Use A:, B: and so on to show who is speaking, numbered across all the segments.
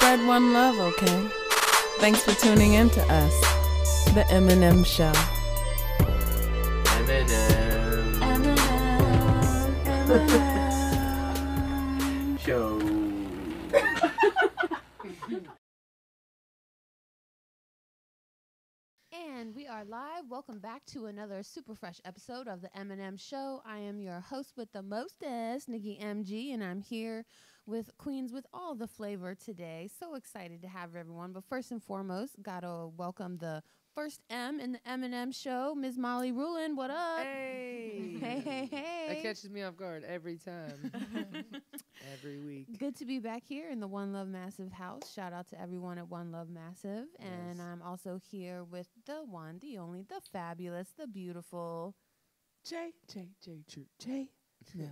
A: spread one love, okay? Thanks for tuning in to us, the MNM Show.
B: MNM.
A: MNM.
B: Show.
C: And we are live. Welcome back to another super fresh episode of the MNM Show. I am your host with the mostest, Nikki MG, and I'm here with Queens with all the flavor today. So excited to have everyone. But first and foremost, gotta welcome the first M in the MNM Show, Ms. Molly Rulin. What up?
D: Hey.
C: Hey.
D: That catches me off guard every time. Every week.
C: Good to be back here in the One Love Massive house. Shout out to everyone at One Love Massive.
D: Yes.
C: And I'm also here with the one, the only, the fabulous, the beautiful
A: J. No.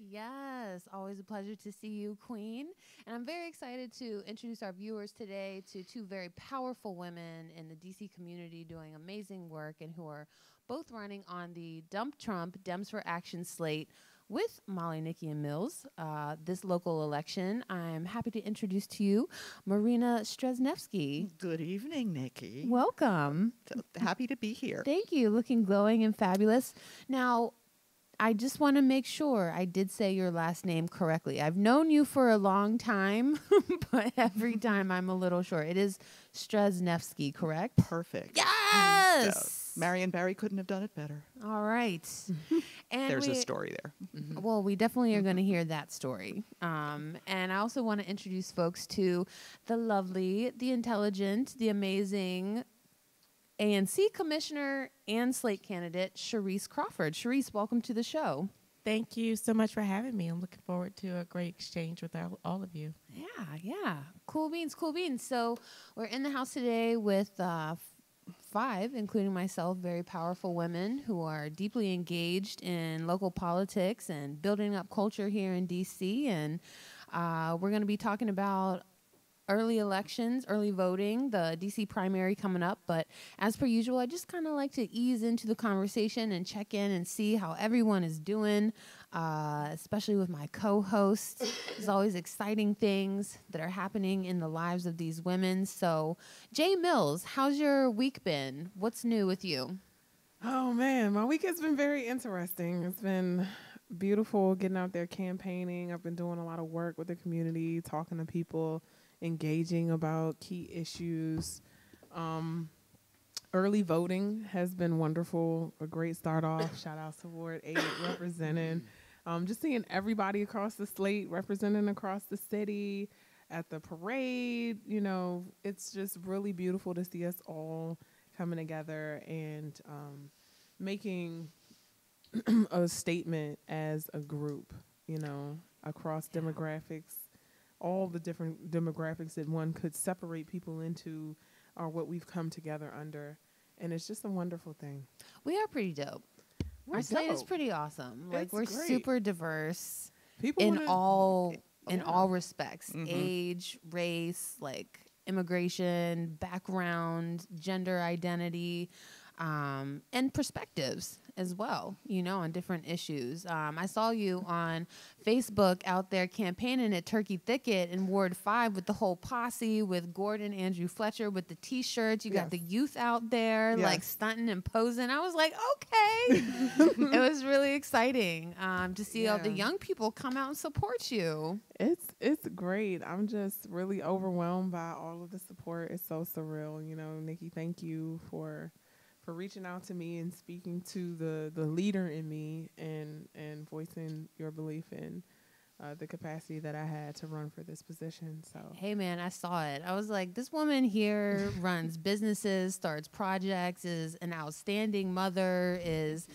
C: Yes, always a pleasure to see you, Queen. And I'm very excited to introduce our viewers today to two very powerful women in the DC community doing amazing work and who are both running on the Dump Trump Dems for Action slate with Molly, Nikki, and Mills. This local election, I'm happy to introduce to you Marina Streznewski.
E: Good evening, Nikki.
C: Welcome.
E: So happy to be here.
C: Thank you. Looking glowing and fabulous. Now, I just want to make sure I did say your last name correctly. I've known you for a long time, but every time I'm a little short. It is Streznewski, correct?
E: Perfect.
C: Yes!
E: Marion Barry couldn't have done it better.
C: All right. And
E: There's a story there.
C: Well, we definitely are going to hear that story. And I also want to introduce folks to the lovely, the intelligent, the amazing ANC Commissioner and Slate candidate, Sharece Crawford. Sharece, welcome to the show.
F: Thank you so much for having me. I'm looking forward to a great exchange with all of you.
C: Yeah. Cool beans. So we're in the house today with five, including myself, very powerful women who are deeply engaged in local politics and building up culture here in D.C. And we're going to be talking about early elections, early voting, the D.C. primary coming up. But as per usual, I just kind of like to ease into the conversation and check in and see how everyone is doing, especially with my co-host. There's always exciting things that are happening in the lives of these women. So, Jay Mills, how's your week been? What's new with you?
A: Oh, man, my week has been very interesting. It's been beautiful getting out there campaigning. I've been doing a lot of work with the community, talking to people, engaging about key issues. Early voting has been wonderful, a great start off. Shout out to Ward 8 representing. Just seeing everybody across the slate representing across the city at the parade. You know, it's just really beautiful to see us all coming together and making a statement as a group, you know, across demographics. All the different demographics that one could separate people into are what we've come together under. And it's just a wonderful thing.
C: We are pretty dope. Our slate is pretty awesome. Like,
A: It's
C: we're
A: great.
C: super diverse
A: People
C: in
A: wanna-
C: all respects.
E: Mhm.
C: Age, race, like immigration, background, gender identity, and perspectives as well, you know, on different issues. I saw you on Facebook out there campaigning at Turkey Thicket in Ward 5 with the whole posse, with Gordon, Andrew Fletcher with the T-shirts. You got the youth out there, like stunting and posing. I was like, okay. It was really exciting to see all the young people come out and support you.
A: It's great. I'm just really overwhelmed by all of the support. It's so surreal. You know, Nikki, thank you for reaching out to me and speaking to the leader in me and voicing your belief in the capacity that I had to run for this position. So,
C: hey, man, I saw it. I was like, this woman here runs businesses, starts projects, is an outstanding mother, is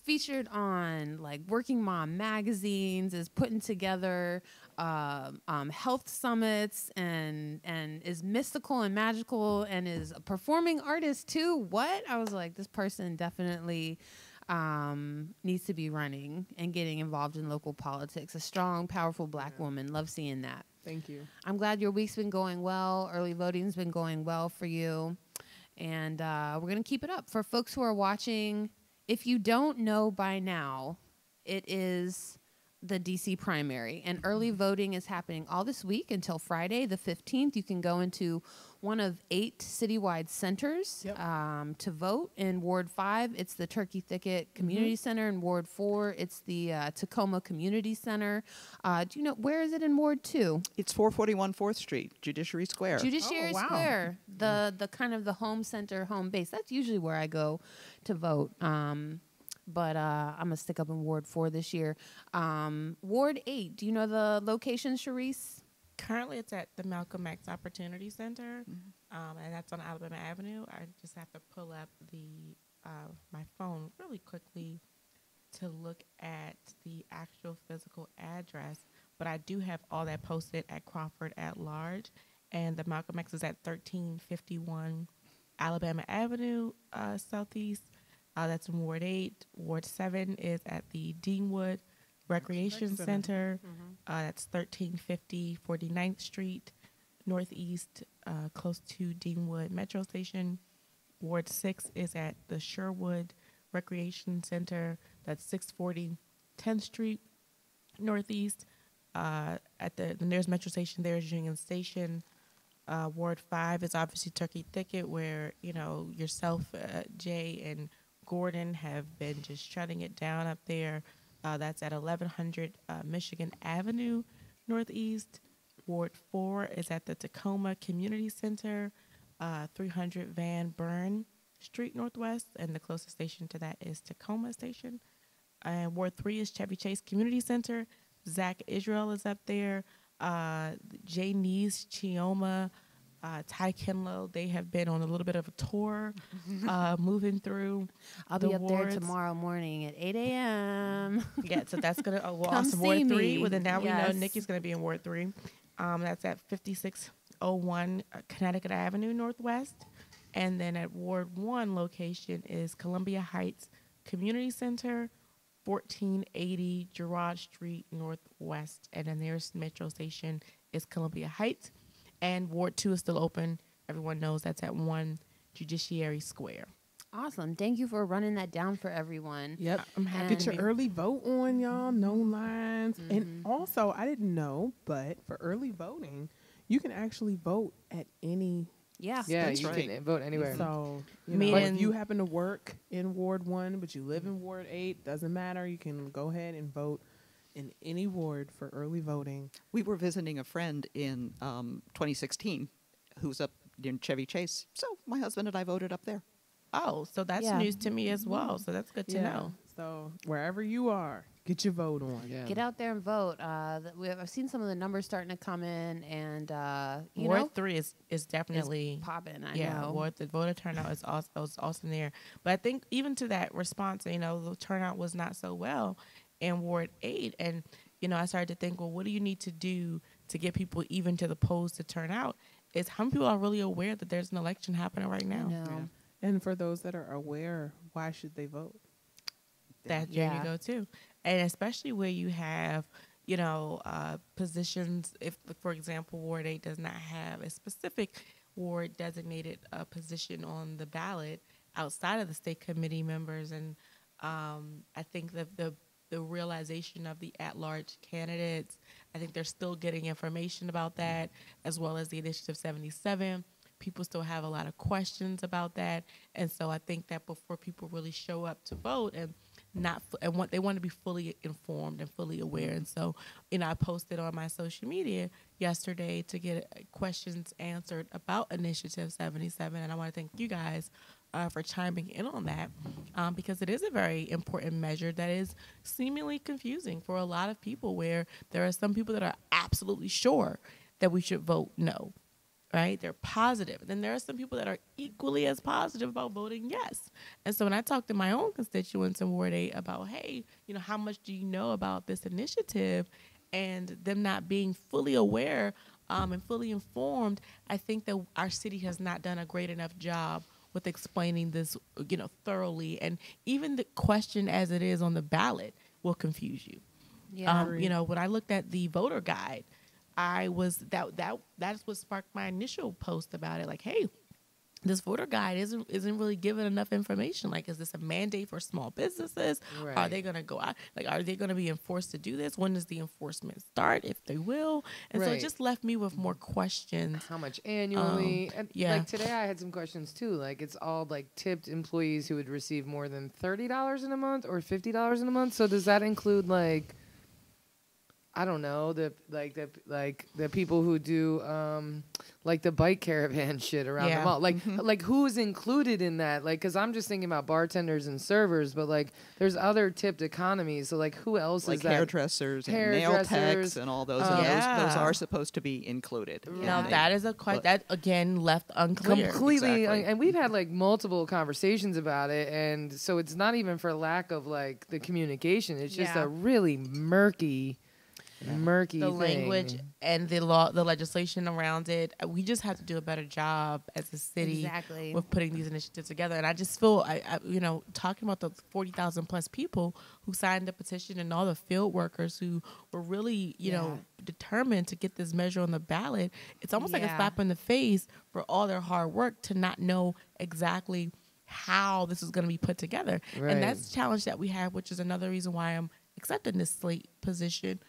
C: featured on like Working Mom magazines, is putting together health summits, and is mystical and magical, and is a performing artist too. What? I was like, this person definitely needs to be running and getting involved in local politics. A strong, powerful Black woman. Love seeing that.
A: Thank you.
C: I'm glad your week's been going well. Early voting's been going well for you. And we're going to keep it up. For folks who are watching, if you don't know by now, it is the DC primary, and early voting is happening all this week until Friday, the 15th. You can go into one of 8 citywide centers to vote. In Ward 5, it's the Turkey Thicket Community Center. In Ward 4, it's the Tacoma Community Center. Do you know, where is it in Ward 2?
E: It's 441 4th Street, Judiciary Square.
C: Judiciary Square, the kind of the home center, home base. That's usually where I go to vote. But I'm going to stick up in Ward 4 this year. Ward 8, do you know the location, Sharece?
F: Currently, it's at the Malcolm X Opportunity Center, and that's on Alabama Avenue. I just have to pull up the my phone really quickly to look at the actual physical address. But I do have all that posted at Crawford at large, and the Malcolm X is at 1351 Alabama Avenue, Southeast. That's in Ward 8. Ward 7 is at the Deanwood Recreation Center. That's 1350 49th Street, Northeast, close to Deanwood Metro Station. Ward 6 is at the Sherwood Recreation Center. That's 640 10th Street, Northeast. At the nearest Metro Station there is Union Station. Ward 5 is obviously Turkey Thicket, where, you know, yourself, Jay, and Gordon have been just shutting it down up there. That's at 1100 Michigan Avenue, Northeast. Ward 4 is at the Tacoma Community Center, 300 Van Buren Street, Northwest, and the closest station to that is Tacoma Station. And Ward 3 is Chevy Chase Community Center. Zach Israel is up there. Jay Nees, Chioma, Ty Kinlow, they have been on a little bit of a tour, moving through.
C: I'll be up there tomorrow morning at 8 a.m.
F: Yeah, so that's going to,
C: Come
F: awesome.
C: see
F: Ward 3.
C: me.
F: Well, then now we know
C: Yes.
F: Nikki's going to be in Ward 3. That's at 5601 Connecticut Avenue, Northwest. And then at Ward 1 location is Columbia Heights Community Center, 1480 Girard Street, Northwest. And then nearest metro station is Columbia Heights. And Ward 2 is still open. Everyone knows that's at 1 Judiciary Square.
C: Awesome. Thank you for running that down for everyone.
A: Yep.
F: I'm happy
A: Get
F: to
A: your
F: be.
A: early vote on, y'all. No lines. And also, I didn't know, but for early voting, you can actually vote at any.
C: Yeah.
D: Yeah,
E: That's
D: you
E: right.
D: can vote anywhere.
A: So, you know,
F: Meaning-
A: if you happen to work in Ward 1, but you live in Ward 8, doesn't matter. You can go ahead and vote in any ward for early voting.
E: We were visiting a friend in 2016 who's up in Chevy Chase. So my husband and I voted up there.
F: Oh, so that's
C: Yeah.
F: news to me as well. So that's good to know.
A: So wherever you are, get your vote on.
D: Yeah.
C: Get out there and vote. I've seen some of the numbers starting to come in, and you
F: Ward
C: know,
F: 3 is definitely
C: popping. I
F: yeah.
C: know.
F: Ward, the voter turnout is awesome there. But I think even to that response, you know, the turnout was not so well in Ward 8, and you know, I started to think, well, what do you need to do to get people even to the polls to turn out? Is how many people are really aware that there's an election happening right now?
C: No.
A: And for those that are aware, why should they vote?
F: That
C: Yeah.
F: journey go too, and especially where you have, you know, positions. If, for example, Ward 8 does not have a specific ward designated position on the ballot outside of the state committee members, and I think that the realization of the at-large candidates, I think they're still getting information about that, as well as the Initiative 77. People still have a lot of questions about that, and so I think that before people really show up to vote and they want to be fully informed and fully aware. And so, you know, I posted on my social media yesterday to get questions answered about Initiative 77, and I want to thank you guys for chiming in on that, because it is a very important measure that is seemingly confusing for a lot of people, where there are some people that are absolutely sure that we should vote no. Right? They're positive. Then there are some people that are equally as positive about voting yes. And so when I talk to my own constituents in Ward 8 about, hey, you know, how much do you know about this initiative, and them not being fully aware and fully informed, I think that our city has not done a great enough job with explaining this, you know, thoroughly. And even the question as it is on the ballot will confuse you.
C: Yeah.
F: You know, when I looked at the voter guide, I was that's what sparked my initial post about it. Like, hey, this voter guide isn't really giving enough information. Like, is this a mandate for small businesses?
D: Right.
F: Are they going to go out? Like, are they going to be enforced to do this? When does the enforcement start, if they will? And so it
D: Right.
F: just left me with more questions.
D: How much annually? And
F: yeah.
D: like today I had some questions too. Like it's all like tipped employees who would receive more than $30 in a month or $50 in a month. So does that include like, I don't know, the people who do like the bike caravan shit around the mall. Like who's included in that? Like, cause I'm just thinking about bartenders and servers, but like there's other tipped economies. So like who else
E: Like
D: is that?
E: hairdressers and nail techs and all those. And those are supposed to be included.
F: Now that is that again left unclear.
D: Completely,
E: Exactly.
D: and we've had like multiple conversations about it, and so it's not even for lack of like the communication. It's just a really murky
F: the
D: thing.
F: language and the law, the legislation around it. We just have to do a better job as a city
C: Exactly.
F: with putting these initiatives together. And I just feel, talking about the 40,000 plus people who signed the petition and all the field workers who were really, determined to get this measure on the ballot. It's almost like a slap in the face for all their hard work to not know exactly how this is going to be put together.
D: Right.
F: And that's the challenge that we have, which is another reason why I'm accepting this Slate position.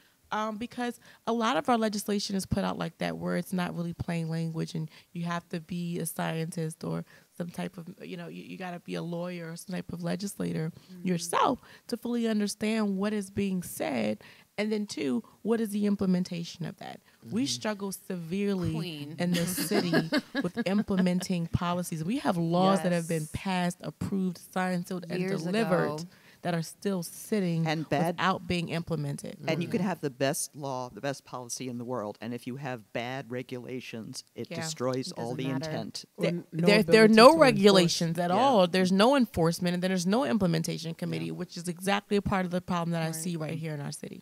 F: Because a lot of our legislation is put out like that, where it's not really plain language, and you have to be a scientist or some type of, you got to be a lawyer or some type of legislator yourself to fully understand what is being said. And then, two, what is the implementation of that? We struggle severely in this city with implementing policies. We have laws that have been passed, approved, signed, sealed, and
C: Years
F: delivered
C: ago.
F: that are still sitting
E: And
F: without being implemented.
E: And you could have the best law, the best policy in the world, and if you have bad regulations, it destroys all the
C: doesn't matter.
E: intent.
F: There are no regulations at all. There's no enforcement, and then there's no implementation committee, which is exactly a part of the problem that I see right here in our city.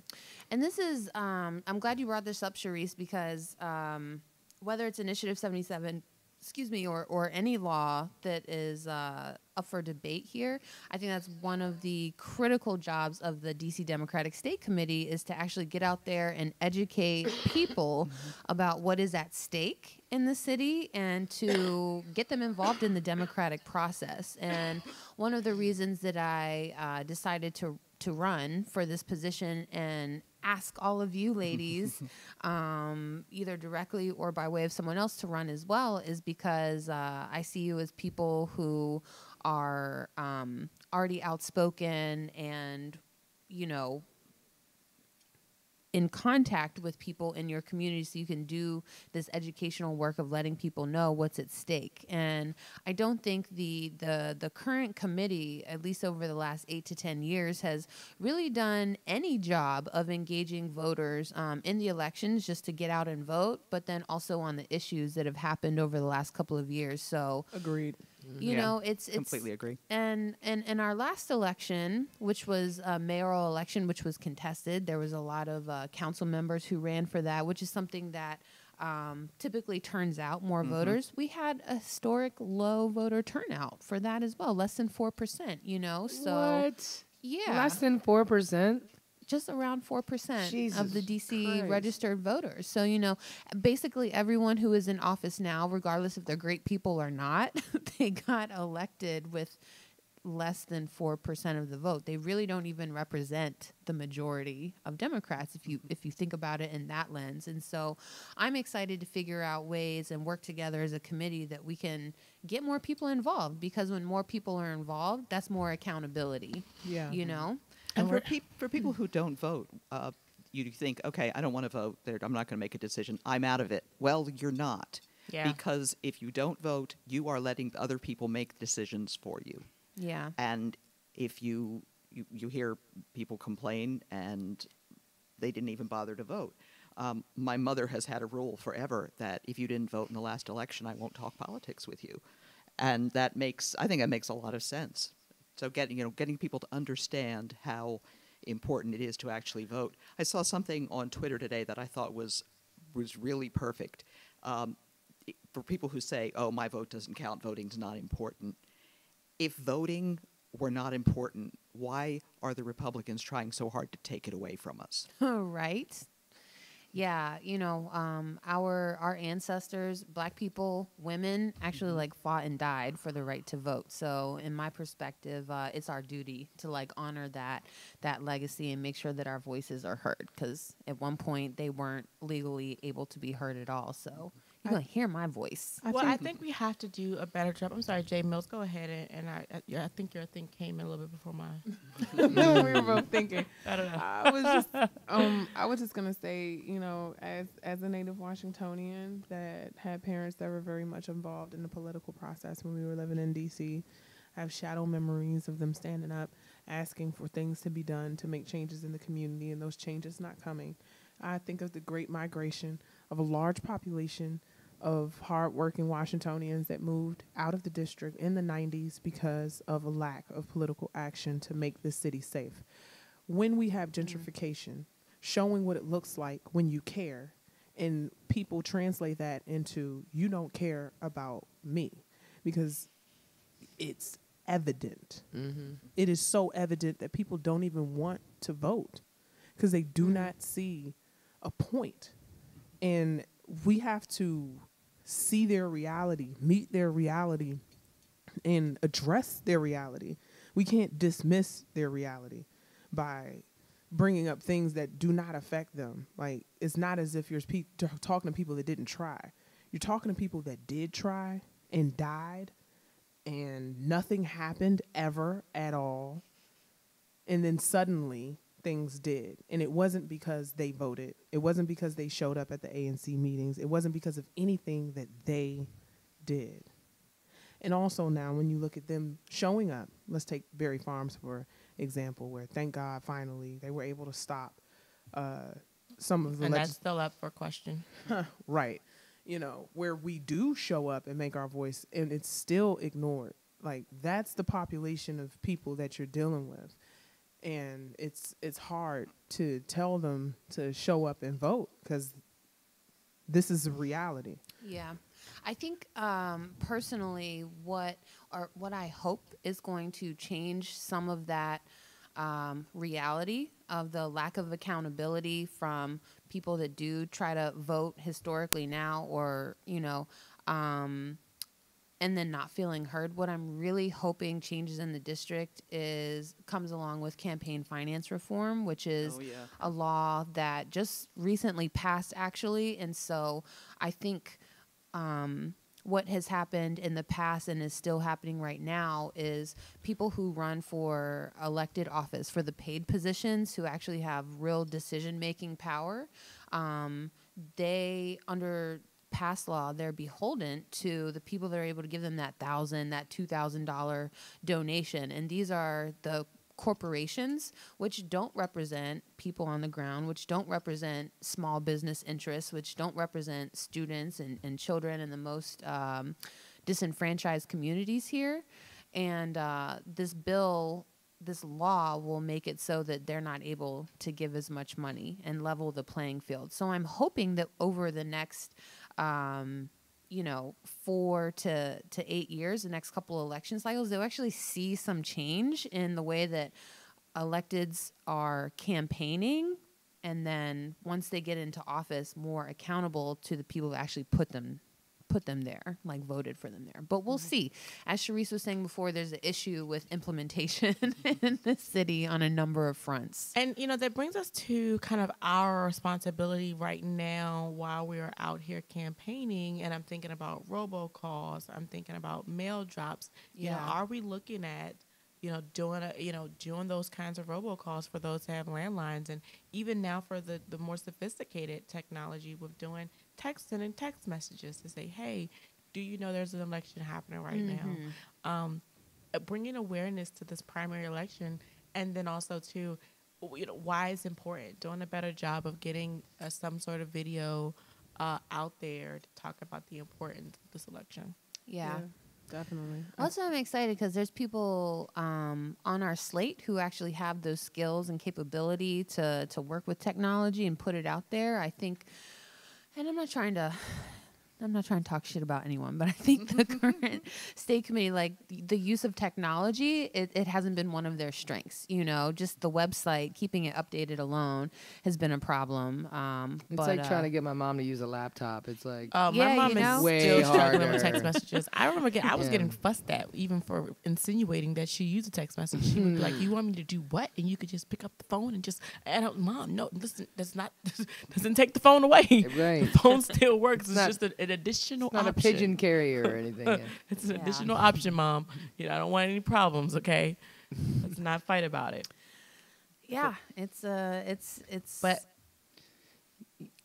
C: And this is, I'm glad you brought this up, Sharece, because whether it's Initiative 77, or any law that is up for debate here, I think that's one of the critical jobs of the DC Democratic State Committee, is to actually get out there and educate people about what is at stake in the city and to get them involved in the democratic process. And one of the reasons that I decided to run for this position and ask all of you ladies, either directly or by way of someone else to run as well, is because I see you as people who are already outspoken and, in contact with people in your community, so you can do this educational work of letting people know what's at stake. And I don't think the current committee, at least over the last 8 to 10 years, has really done any job of engaging voters in the elections just to get out and vote, but then also on the issues that have happened over the last couple of years. So
A: Agreed.
C: It's
E: Completely agree.
C: And in our last election, which was a mayoral election, which was contested, there was a lot of council members who ran for that, which is something that typically turns out more voters. We had a historic low voter turnout for that as well, less than 4%, so
D: What?
C: yeah,
D: Less than 4%?
C: just around 4%
D: Jesus
C: of the DC
D: Christ.
C: registered voters. So, basically everyone who is in office now, regardless if they're great people or not, they got elected with less than 4% of the vote. They really don't even represent the majority of Democrats if you think about it in that lens. And so I'm excited to figure out ways and work together as a committee that we can get more people involved, because when more people are involved, that's more accountability.
A: Yeah.
E: And for people who don't vote, you think, okay, I don't want to vote. I'm not going to make a decision. I'm out of it. Well, you're not.
F: Yeah.
E: Because if you don't vote, you are letting other people make decisions for you.
C: Yeah.
E: And if you hear people complain and they didn't even bother to vote. My mother has had a rule forever that if you didn't vote in the last election, I won't talk politics with you. And I think that makes a lot of sense. So getting people to understand how important it is to actually vote. I saw something on Twitter today that I thought was really perfect. For people who say, "Oh, my vote doesn't count, voting's not important." If voting were not important, why are the Republicans trying so hard to take it away from us?
C: Right. Yeah, our ancestors, Black people, women, actually like fought and died for the right to vote. So, in my perspective, it's our duty to like honor that legacy and make sure that our voices are heard. Because at one point they weren't legally able to be heard at all. So you're gonna hear my voice.
F: I think we have to do a better job. I'm sorry, Jay Mills, go ahead I think your thing came in a little bit before mine.
A: We were both thinking.
F: I don't know.
A: I was just gonna say, as a native Washingtonian that had parents that were very much involved in the political process when we were living in DC, I have shadow memories of them standing up, asking for things to be done to make changes in the community, and those changes not coming. I think of the great migration of a large population of hardworking Washingtonians that moved out of the district in the 90s because of a lack of political action to make this city safe. When we have gentrification, showing what it looks like when you care, and people translate that into you don't care about me, because it's evident.
D: Mm-hmm.
A: It is so evident that people don't even want to vote because they do not see a point. And we have to see their reality, meet their reality, and address their reality. We can't dismiss their reality by bringing up things that do not affect them. Like, it's not as if you're talking to people that didn't try. You're talking to people that did try and died, and nothing happened ever at all. And then suddenly things did. And it wasn't because they voted. It wasn't because they showed up at the ANC meetings. It wasn't because of anything that they did. And also now when you look at them showing up, let's take Berry Farms for example, where thank God finally they were able to stop some of the...
F: And that's still up for question.
A: Right. Where we do show up and make our voice and it's still ignored. Like, that's the population of people that you're dealing with. And it's hard to tell them to show up and vote because this is a reality.
C: Yeah. I think personally what I hope is going to change some of that reality of the lack of accountability from people that do try to vote historically now or, and then not feeling heard. What I'm really hoping changes in the district comes along with campaign finance reform, which is a law that just recently passed, actually. And so I think what has happened in the past and is still happening right now is people who run for elected office, for the paid positions, who actually have real decision-making power, they, under past law, they're beholden to the people that are able to give them that $1,000, that $2,000 donation. And these are the corporations, which don't represent people on the ground, which don't represent small business interests, which don't represent students and children in the most disenfranchised communities here. And this law will make it so that they're not able to give as much money and level the playing field. So I'm hoping that over the next 4 to 8 years, the next couple of election cycles, they'll actually see some change in the way that electeds are campaigning, and then once they get into office, more accountable to the people that actually put them there, like voted for them there. But we'll see. As Sharece was saying before, there's an issue with implementation in the city on a number of fronts.
F: And, that brings us to kind of our responsibility right now while we're out here campaigning. And I'm thinking about robocalls. I'm thinking about mail drops. Are we looking at, doing those kinds of robocalls for those who have landlines? And even now for the more sophisticated technology with doing sending text messages to say, hey, do you know there's an election happening right now? Bringing awareness to this primary election, and then also to, why it's important, doing a better job of getting some sort of video out there to talk about the importance of this election.
C: Yeah.
A: Definitely.
C: Also, I'm excited because there's people on our slate who actually have those skills and capability to work with technology and put it out there. I think, and I'm not trying to I'm not trying to talk shit about anyone, but I think the current state committee, like the use of technology, it hasn't been one of their strengths. You know, just the website, keeping it updated alone has been a problem.
D: It's like trying to get my mom to use a laptop. It's like,
F: My
C: Yeah,
F: mom
C: you know?
F: is
D: Way
F: still struggling
D: harder.
F: with text messages. I remember I was
D: Yeah.
F: getting fussed at even for insinuating that she used a text message. She would be like, "You want me to do what?" And you could just pick up the phone and just, Mom, no, listen, that's not, doesn't take the phone away.
D: Right.
F: The phone still works. It's
D: not-
F: just an additional
D: not
F: option.
D: a pigeon carrier or anything. Yeah.
F: It's an
C: Yeah.
F: additional option, Mom. You know, I don't want any problems. Okay, let's not fight about it.
C: Yeah, it's
F: But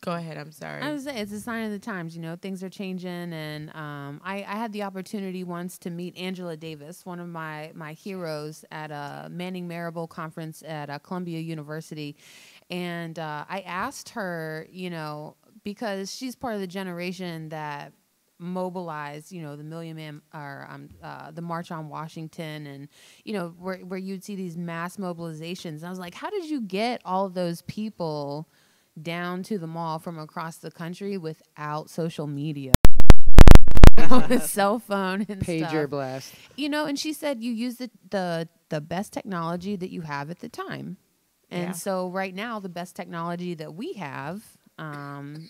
F: go ahead. I'm sorry.
C: I would say it's a sign of the times. You know, things are changing, and I had the opportunity once to meet Angela Davis, one of my heroes, at a Manning Marable conference at Columbia University, and I asked her, you know, because she's part of the generation that mobilized, you know, the Million Man or the March on Washington, and you know where you'd see these mass mobilizations. And I was like, how did you get all of those people down to the mall from across the country without social media? On a cell phone and
D: Pager
C: stuff.
D: blast.
C: You know, and she said you use the best technology that you have at the time. And
F: Yeah.
C: so right now the best technology that we have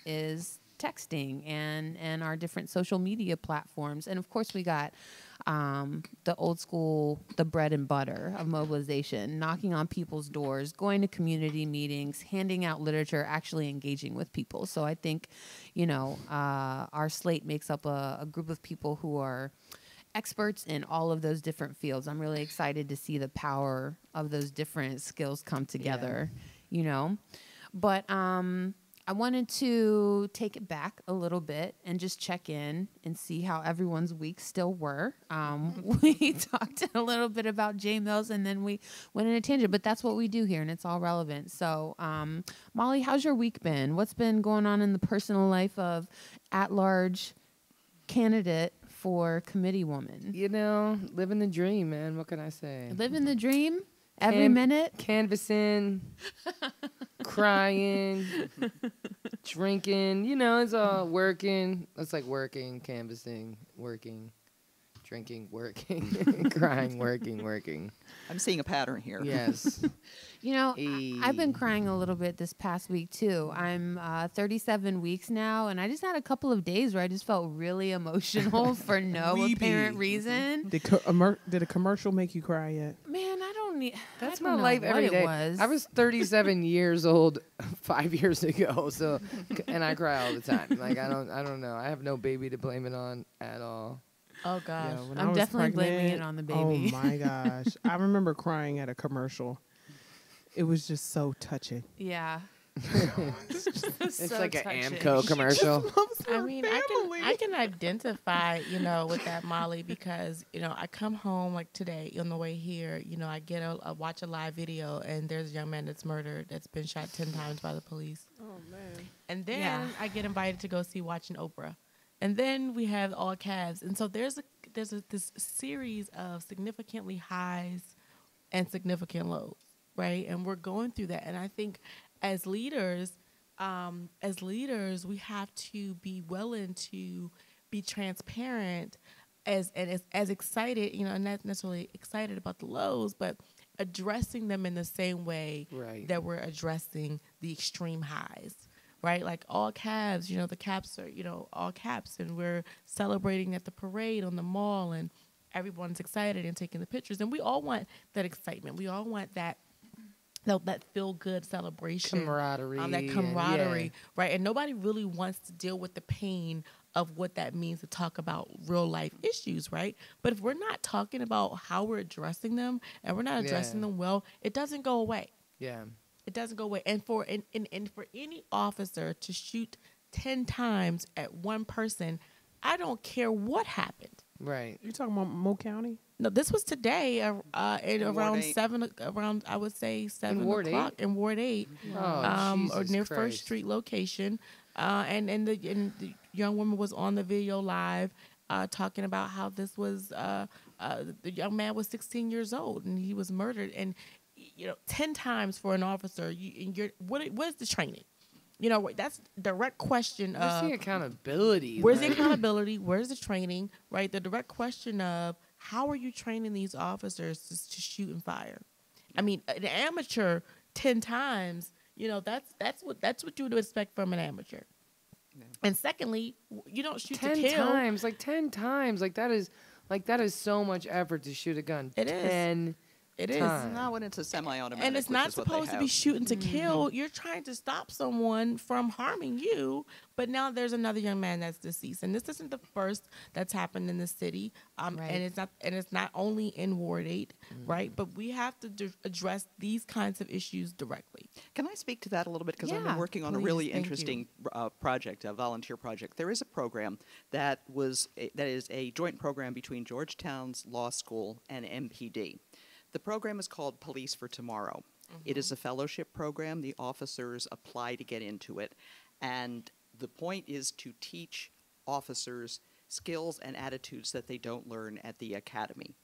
C: is texting and our different social media platforms. And of course we got the old school, the bread and butter of mobilization, knocking on people's doors, going to community meetings, handing out literature, actually engaging with people. So I think, you know, our slate makes up a group of people who are experts in all of those different fields. I'm really excited to see the power of those different skills come together, you know. But I wanted to take it back a little bit and just check in and see how everyone's weeks still were. We talked a little bit about J Mills and then we went in a tangent, but that's what we do here and it's all relevant. So, Molly, how's your week been? What's been going on in the personal life of at-large candidate for committee woman?
D: You know, living the dream, man. What can I say?
C: Living the dream every minute.
D: Canvassing, crying, drinking. You know, it's all working. It's like working, canvassing, working, drinking, working, crying, working.
E: I'm seeing a pattern here.
D: Yes.
C: You know, I've been crying a little bit this past week, too. I'm 37 weeks now, and I just had a couple of days where I just felt really emotional for no apparent reason.
A: Did a commercial make you cry yet?
C: Man, I don't need...
D: That's
C: I
D: my
C: don't know
D: life
C: what
D: every
C: it
D: day.
C: was.
D: I was 37 years old 5 years ago, so and I cry all the time. Like I don't know. I have no baby to blame it on at all.
F: Oh gosh.
A: Yeah, when
C: I'm
A: I was
C: definitely blaming
A: pregnant,
C: it on the
A: Oh
C: baby.
A: my gosh. I remember crying at a commercial. It was just so touching.
C: Yeah.
D: It's like an Amco commercial.
F: I mean, I can identify, you know, with that, Molly, because, you know, I come home like today on the way here, you know, I get I watch a live video and there's a young man that's murdered that's been shot 10 times by the police.
A: Oh man.
F: And then
C: Yeah.
F: I get invited to go see Watching Oprah. And then we have all calves. And so there's this series of significantly highs and significant lows, right? And we're going through that. And I think as leaders, we have to be willing to be transparent as excited, you know, not necessarily excited about the lows, but addressing them in the same way
D: Right.
F: that we're addressing the extreme highs. Right, like all cabs, you know, the caps are, you know, all caps, and we're celebrating at the parade on the mall, and everyone's excited and taking the pictures, and we all want that excitement. We all want that feel good celebration,
D: Camaraderie.
F: that
D: and-
F: camaraderie,
D: yeah.
F: right? And nobody really wants to deal with the pain of what that means to talk about real life issues, right? But if we're not talking about how we're addressing them and we're not addressing
D: Yeah.
F: them well, it doesn't go away.
D: Yeah.
F: It doesn't go away. And for any officer to shoot 10 times at one person, I don't care what happened.
D: Right.
A: You talking about Mo County?
F: No, this was today at
E: Ward
F: around
E: 8.
F: I would say 7
D: Ward
F: o'clock in Ward 8.
D: Oh,
F: Or
D: Jesus
F: near
D: Christ.
F: First Street location. And the young woman was on the video live talking about how this was the young man was 16 years old and he was murdered. And you know, 10 times for an officer, what is the training? You know, that's direct question
D: Where's
F: of
D: the accountability?
F: where's the
D: Like,
F: accountability, where's the training, right? The direct question of how are you training these officers to shoot and fire? I mean, an amateur 10 times, you know, that's what you would expect from an amateur.
E: Yeah.
F: And secondly, you don't shoot
D: 10
F: to kill.
D: times, like 10 times, like that is so much effort to shoot a gun.
F: It is.
D: 10
F: It is.
D: times.
E: Not when it's a semi-automatic.
F: And it's
E: which
F: not
E: is what they
F: supposed to be
E: have.
F: shooting to kill. You're trying to stop someone from harming you. But now there's another young man that's deceased, and this isn't the first that's happened in the city.
C: Right.
F: And it's not only in Ward 8, right? But we have to address these kinds of issues directly.
E: Can I speak to that a little bit? Because I've
C: Yeah,
E: been working on a
F: please,
E: really
F: thank you.
E: interesting project, a volunteer project. There is a program that is a joint program between Georgetown's Law School and MPD. The program is called Police for Tomorrow. It is a fellowship program. The officers apply to get into it. And the point is to teach officers skills and attitudes that they don't learn at the academy.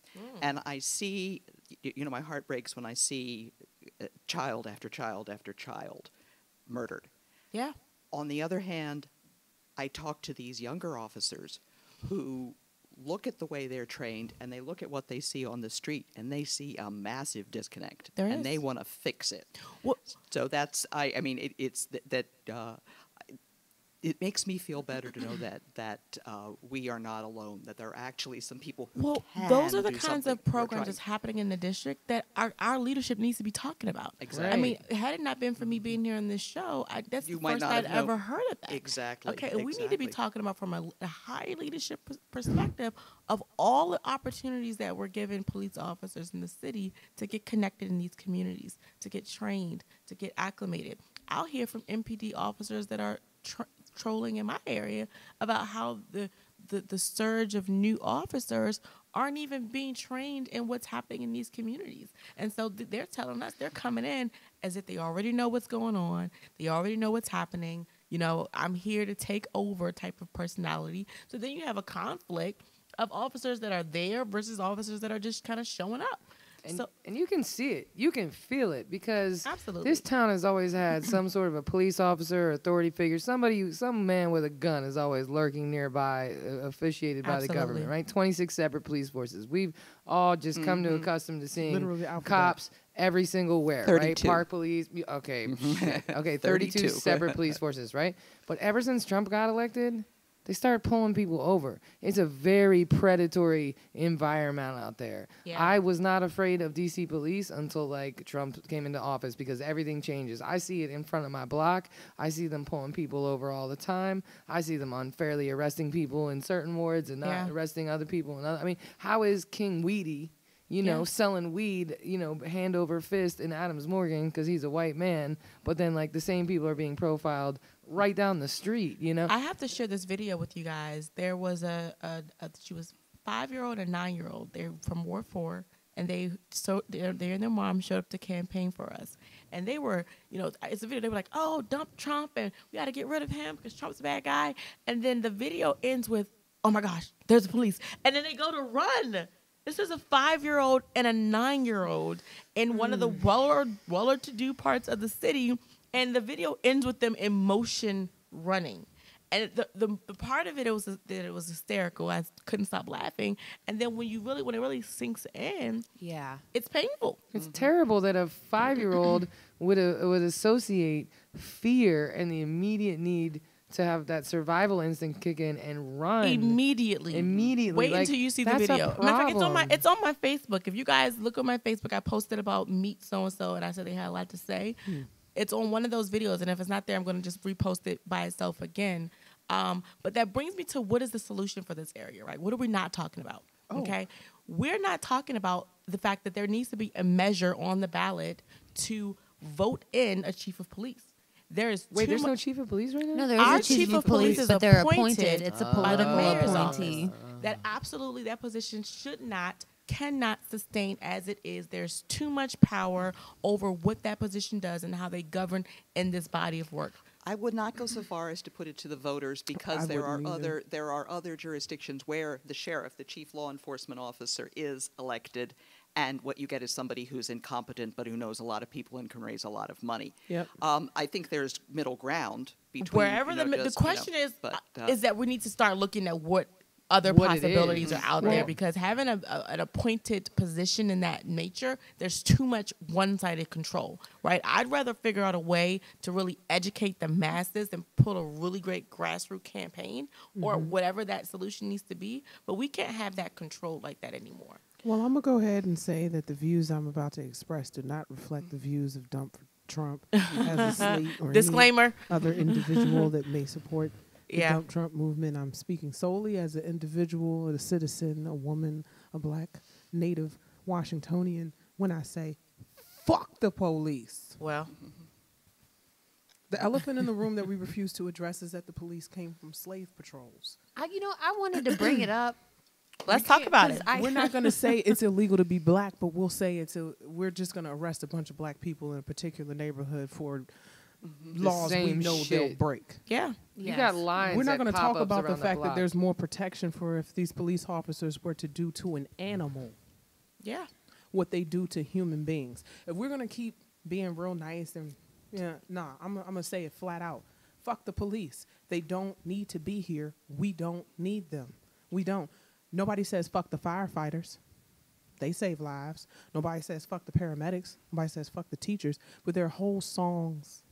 E: And I see, you know, my heart breaks when I see child after child after child murdered.
F: Yeah.
E: On the other hand, I talk to these younger officers who look at the way they're trained and they look at what they see on the street and they see a massive disconnect.
F: There
E: and
F: is.
E: they want to fix it.
F: Well,
E: So that's, I mean, it makes me feel better to know that we are not alone, that there are actually some people who
F: well,
E: can
F: those are the
E: do
F: kinds
E: something.
F: of
E: We're
F: programs
E: trying.
F: that's happening in the district that our leadership needs to be talking about.
E: Exactly.
F: I mean, had it not been for me being here on this show, that's
E: You
F: the
E: might
F: first
E: not
F: I'd
E: have known.
F: ever heard of that.
E: Exactly.
F: Okay, and we need to be
E: exactly.
F: talking about from a high leadership perspective of all the opportunities that we're giving police officers in the city to get connected in these communities, to get trained, to get acclimated. I'll hear from MPD officers that are trolling in my area about how the surge of new officers aren't even being trained in what's happening in these communities. And so they're telling us, they're coming in as if they already know what's going on. They already know what's happening. You know, I'm here to take over type of personality. So then you have a conflict of officers that are there versus officers that are just kind of showing up.
D: And you can see it. You can feel it because
F: Absolutely.
D: this town has always had some sort of a police officer or authority figure. Some man with a gun is always lurking nearby, officiated by the
F: Absolutely.
D: government, right? 26 separate police forces. We've all just come to accustomed to seeing
A: Literally alphabet.
D: cops every single where,
E: 32.
D: right? Park police. Okay. Okay, 32
E: 32.
D: separate police forces, right? But ever since Trump got elected, they started pulling people over. It's a very predatory environment out there.
F: Yeah.
D: I was not afraid of DC police until like Trump came into office because everything changes. I see it in front of my block. I see them pulling people over all the time. I see them unfairly arresting people in certain wards and not arresting other people. I mean, how is King Weedy, selling weed, hand over fist in Adams Morgan because he's a white man, but then like the same people are being profiled right down the street,
F: I have to share this video with you guys. There was she was 5-year-old and 9-year-old. They're from Ward 4, and they and their mom showed up to campaign for us. And they were, it's a video. They were like, "Oh, dump Trump, and we got to get rid of him because Trump's a bad guy." And then the video ends with, "Oh my gosh, there's the police!" And then they go to run. This is a 5-year-old and a 9-year-old in one of the well-to-do parts of the city. And the video ends with them in motion running. And the part of it, that it was hysterical. I couldn't stop laughing. And then when it really sinks in, it's painful.
D: It's terrible that a 5-year-old would associate fear and the immediate need to have that survival instinct kick in and run
F: Immediately. Wait
D: Like,
F: until you see the
D: that's a
F: video. Matter of fact, it's
D: problem.
F: on my Facebook. If you guys look on my Facebook, I posted about meet so-and-so, and I said they had a lot to say. It's on one of those videos, and if it's not there, I'm going to just repost it by itself again. But that brings me to what is the solution for this area, right? What are we not talking about? Okay, we're not talking about the fact that there needs to be a measure on the ballot to vote in a chief of police. There's
D: no chief of police right now?
C: No, there is
F: Our
C: a chief of police,
F: is
C: but they're
F: appointed
C: appointed. It's a
F: by the
C: political
F: mayor's
C: appointee.
F: office. That absolutely, that position cannot sustain as it is. There's too much power over what that position does and how they govern in this body of work.
E: I would not go so far as to put it to the voters because there are other jurisdictions where the sheriff, the chief law enforcement officer, is elected, and what you get is somebody who's incompetent but who knows a lot of people and can raise a lot of money.
A: Yep.
E: I think there's middle ground between
F: Wherever the
E: just,
F: question
E: but,
F: is that we need to start looking at what other
D: What it
F: possibilities
D: is.
F: are out
A: Well-
F: there, because having an appointed position in that nature, there's too much one-sided control, right? I'd rather figure out a way to really educate the masses and put a really great grassroots campaign or whatever that solution needs to be, but we can't have that control like that anymore.
A: Well, I'm going to go ahead and say that the views I'm about to express do not reflect the views of Trump as a Slate or
F: Disclaimer.
A: any other individual that may support the
F: Yeah.
A: Dump Trump movement. I'm speaking solely as an individual, a citizen, a woman, a black, native Washingtonian when I say, fuck the police.
F: Well,
A: The elephant in the room that we refuse to address is that the police came from slave patrols.
C: I wanted to bring it up.
F: let's talk about it.
A: We're not going to say it's illegal to be black, but we'll say we're just going to arrest a bunch of black people in a particular neighborhood for laws we
D: same
A: know they'll
D: shit.
A: break.
F: Yeah.
D: You got
C: Yes.
D: lines.
A: We're not
D: going to
A: talk about the
D: around
A: fact that
D: block.
A: there's more protection for if these police officers were to do to an animal
F: Yeah.
A: what they do to human beings. If we're going to keep being real nice and, I'm going to say it flat out. Fuck the police. They don't need to be here. We don't need them. We don't. Nobody says fuck the firefighters. They save lives. Nobody says fuck the paramedics. Nobody says fuck the teachers. But their whole songs,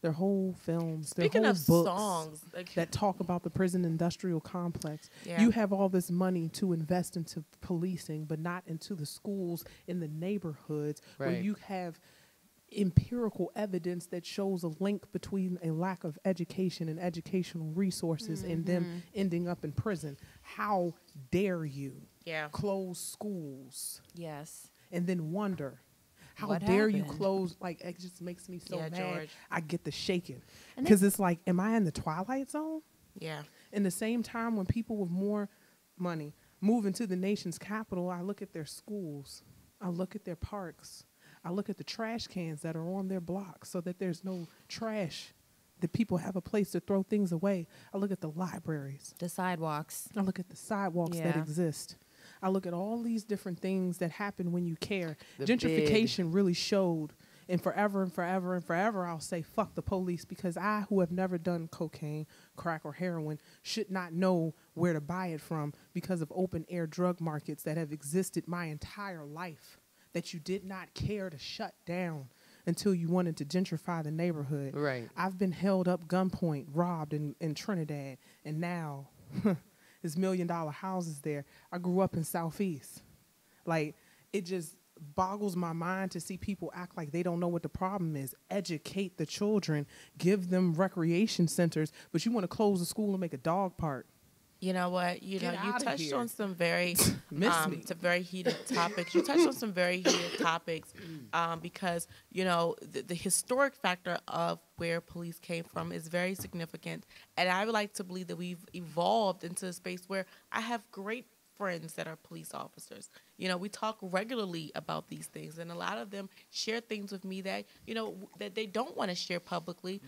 A: their whole films,
F: Speaking
A: their whole
F: of
A: books
F: songs, like,
A: that talk about the prison industrial complex.
F: Yeah.
A: You have all this money to invest into policing, but not into the schools in the neighborhoods where
D: Right.
A: you have empirical evidence that shows a link between a lack of education and educational resources and them ending up in prison. How dare you
F: yeah.
A: close schools
C: Yes.
A: and then wonder how
C: What
A: dare you
C: happened?
A: close? Like, it just makes me so
F: Yeah,
A: mad.
F: George.
A: I get the shaking
C: And
A: because it's like, am I in the Twilight Zone?
F: Yeah.
A: In the same time, when people with more money move into the nation's capital, I look at their schools, I look at their parks, I look at the trash cans that are on their blocks so that there's no trash, that people have a place to throw things away. I look at the libraries.
C: The sidewalks.
A: I look at the sidewalks that
C: Yeah.
A: exist. I look at all these different things that happen when you care.
D: The
A: Gentrification really showed. And forever, I'll say fuck the police, because I, who have never done cocaine, crack, or heroin, should not know where to buy it from because of open air drug markets that have existed my entire life that you did not care to shut down until you wanted to gentrify the neighborhood.
D: Right.
A: I've been held up gunpoint, robbed in Trinidad, and now there's $1 million houses there. I grew up in Southeast. Like, it just boggles my mind to see people act like they don't know what the problem is. Educate the children, give them recreation centers, but you want to close the school and make a dog park.
F: You know what? You
D: Get
F: know, you
D: outta
F: touched
D: here.
F: on some very
A: Miss me.
F: some very heated topics. You touched on some very heated topics because you know the historic factor of where police came from is very significant, and I would like to believe that we've evolved into a space where I have great friends that are police officers. You know, we talk regularly about these things, and a lot of them share things with me that that they don't want to share publicly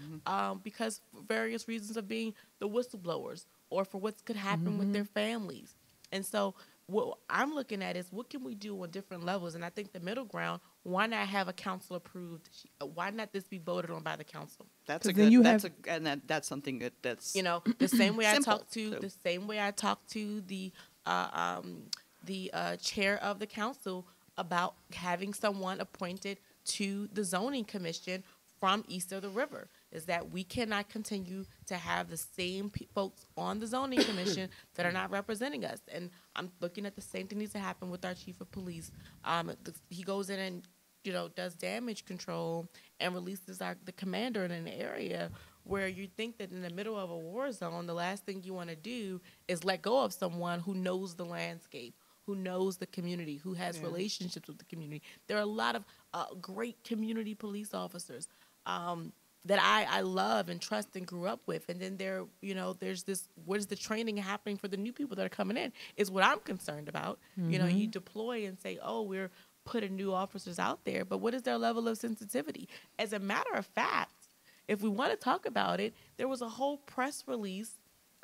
F: because for various reasons of being the whistleblowers or for what could happen with their families. And so what I'm looking at is what can we do on different levels? And I think the middle ground, why not have a council approved? Why not this be voted on by the council?
E: That's a
A: 'Cause then
E: good.
A: you
E: That's
A: have-
E: that's something that's
F: The same way I
E: Simple,
F: talk to
E: too.
F: the same way I talk to the chair of the council about having someone appointed to the zoning commission from east of the river, is that we cannot continue to have the same folks on the zoning commission that are not representing us. And I'm looking at the same thing needs to happen with our chief of police. He goes in and does damage control and releases the commander in an area where you think that in the middle of a war zone, the last thing you want to do is let go of someone who knows the landscape, who knows the community, who has relationships with the community. There are a lot of great community police officers that I love and trust and grew up with. And then there's this, what is the training happening for the new people that are coming in is what I'm concerned about. You deploy and say, oh, we're putting new officers out there, but what is their level of sensitivity? As a matter of fact, if we want to talk about it, there was a whole press release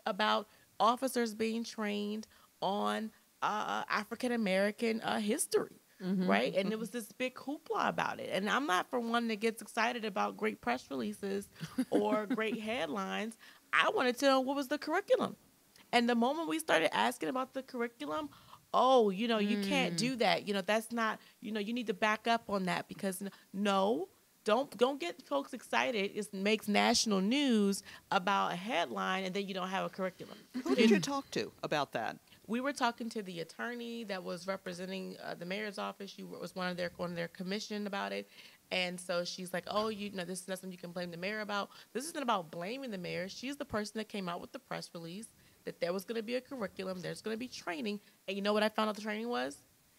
F: about officers being trained on African-American history. right? And it was this big hoopla about it. And I'm not for one that gets excited about great press releases or great headlines. I wanted to know what was the curriculum. And the moment we started asking about the curriculum, oh, you can't do that. That's not, you need to back up on that because no, don't get folks excited. It makes national news about a headline and then you don't have a curriculum.
E: Who did you talk to about that?
F: We were talking to the attorney that was representing the mayor's office. She was one of their commission about it. And so she's like, oh, this is not something you can blame the mayor about. This isn't about blaming the mayor. She's the person that came out with the press release that there was going to be a curriculum, there's going to be training. And you know what I found out the training was?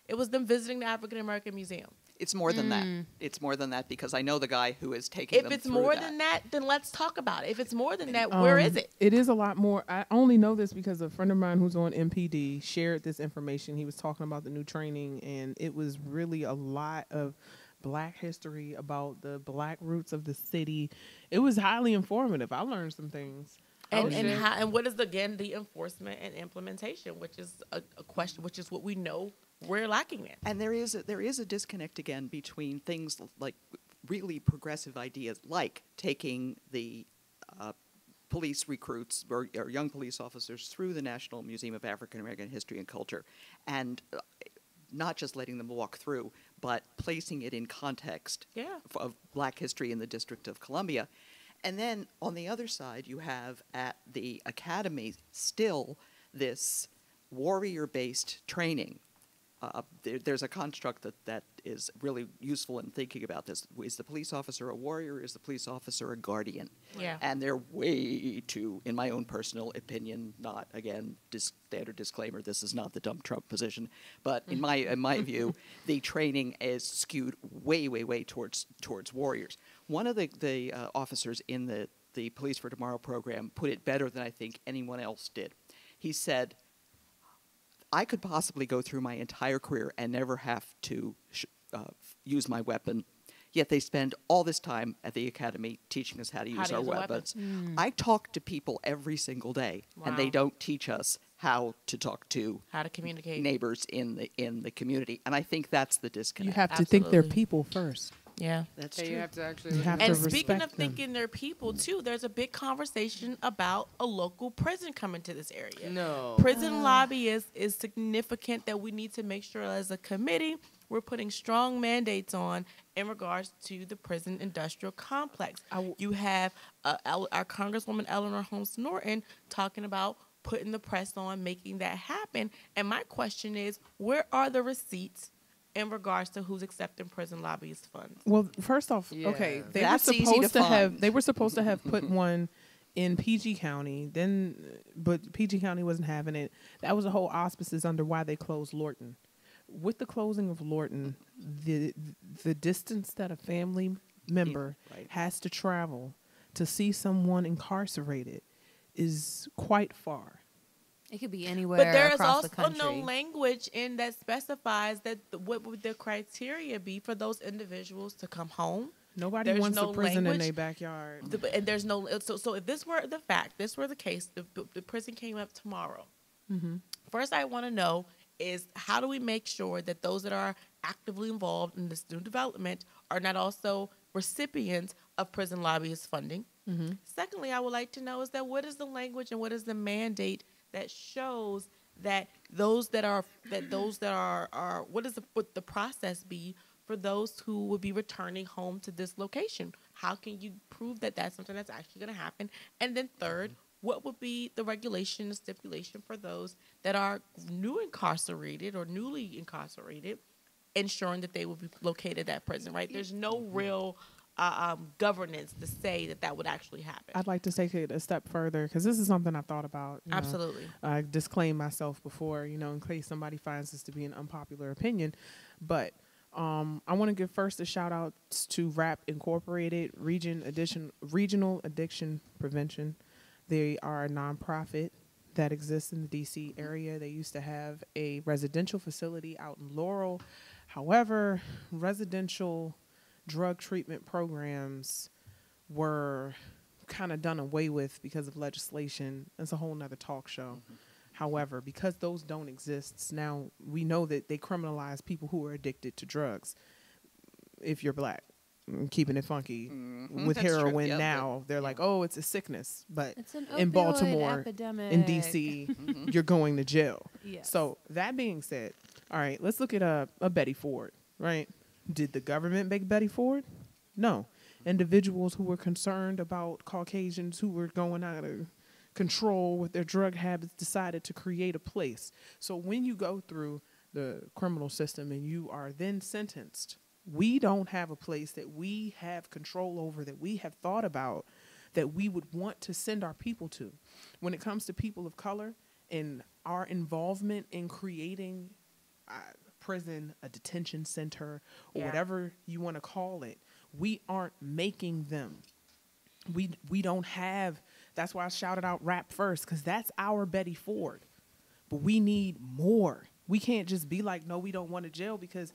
F: It was them visiting the African American Museum.
E: It's more than that. It's more than that because I know the guy who is taking them through that.
F: If it's more than that, then let's talk about it. If it's more than that, where is it?
A: It is a lot more. I only know this because a friend of mine who's on MPD shared this information. He was talking about the new training, and it was really a lot of Black history about the Black roots of the city. It was highly informative. I learned some things.
F: And what is the enforcement and implementation, which is a question, which is what we know we're lacking in.
E: And there is a disconnect again between things like really progressive ideas, like taking the police recruits or young police officers through the National Museum of African American History and Culture, and not just letting them walk through, but placing it in context of Black history in the District of Columbia. And then on the other side, you have at the academy still this warrior-based training. There's a construct that is really useful in thinking about this. Is the police officer a warrior? Is the police officer a guardian?
F: Yeah.
E: And they're way too, in my own personal opinion, not, again, standard disclaimer, this is not the dump Trump position, but in my view, the training is skewed way towards warriors. One of the officers in the Police for Tomorrow program put it better than I think anyone else did. He said, I could possibly go through my entire career and never have to use my weapon, yet they spend all this time at the academy teaching us how to use our weapons. I talk to people every single day, and they don't teach us how to talk to
F: communicate
E: neighbors in the community, and I think that's the disconnect.
A: You have to think they're people first.
F: Yeah,
E: that's true.
D: You have to actually.
F: And speaking of thinking they're people too, there's a big conversation about a local prison coming to this area.
D: No.
F: Prison lobby is significant that we need to make sure as a committee we're putting strong mandates on in regards to the prison industrial complex. You have our Congresswoman Eleanor Holmes Norton talking about putting the press on, making that happen. And my question is, where are the receipts in regards to who's accepting prison lobbyist funds?
A: Well, first off, okay, they were supposed to have put one in PG County, but PG County wasn't having it. That was the whole auspices under why they closed Lorton. With the closing of Lorton, the distance that a family member has to travel to see someone incarcerated is quite far.
C: It could be anywhere
F: but there is
C: across
F: also
C: the country.
F: no language in that specifies that what would the criteria be for those individuals to come home.
A: Nobody wants a prison in their backyard.
F: And there's no so if this were the fact, this were the case, the prison came up tomorrow. Mm-hmm. First, I want to know is how do we make sure that those that are actively involved in this new development are not also recipients of prison lobbyist funding? Mm-hmm. Secondly, I would like to know is that what is the language and what is the mandate that shows that those that are what the process be for those who would be returning home to this location? How can you prove that that's something that's actually going to happen? And then third, what would be the regulation and stipulation for those that are newly incarcerated, ensuring that they will be located at prison, right? There's no real governance to say that would actually happen.
A: I'd like to take it a step further because this is something I've thought about.
F: Absolutely.
A: I disclaimed myself before, in case somebody finds this to be an unpopular opinion. But I want to give first a shout out to RAP Incorporated, Regional Addiction Prevention. They are a nonprofit that exists in the D.C. area. They used to have a residential facility out in Laurel. However, residential drug treatment programs were kind of done away with because of legislation. It's a whole nother talk show. However, because those don't exist, now we know that they criminalize people who are addicted to drugs. If you're black, keeping it funky with
E: That's true.
A: heroin
E: Yeah,
A: now, they're like, oh, it's a sickness. But
C: It's an
A: in
C: opioid
A: Baltimore,
C: epidemic.
A: in DC, you're going to jail.
C: Yes.
A: So that being said, all right, let's look at a Betty Ford, right? Did the government make Betty Ford? No. Individuals who were concerned about Caucasians who were going out of control with their drug habits decided to create a place. So when you go through the criminal system and you are then sentenced, we don't have a place that we have control over, that we have thought about, that we would want to send our people to. When it comes to people of color and our involvement in creating a prison, a detention center, or whatever you want to call it, we aren't making them. We don't have. That's why I shouted out rap first, because that's our Betty Ford. But we need more. We can't just be like, no, we don't want to jail, because,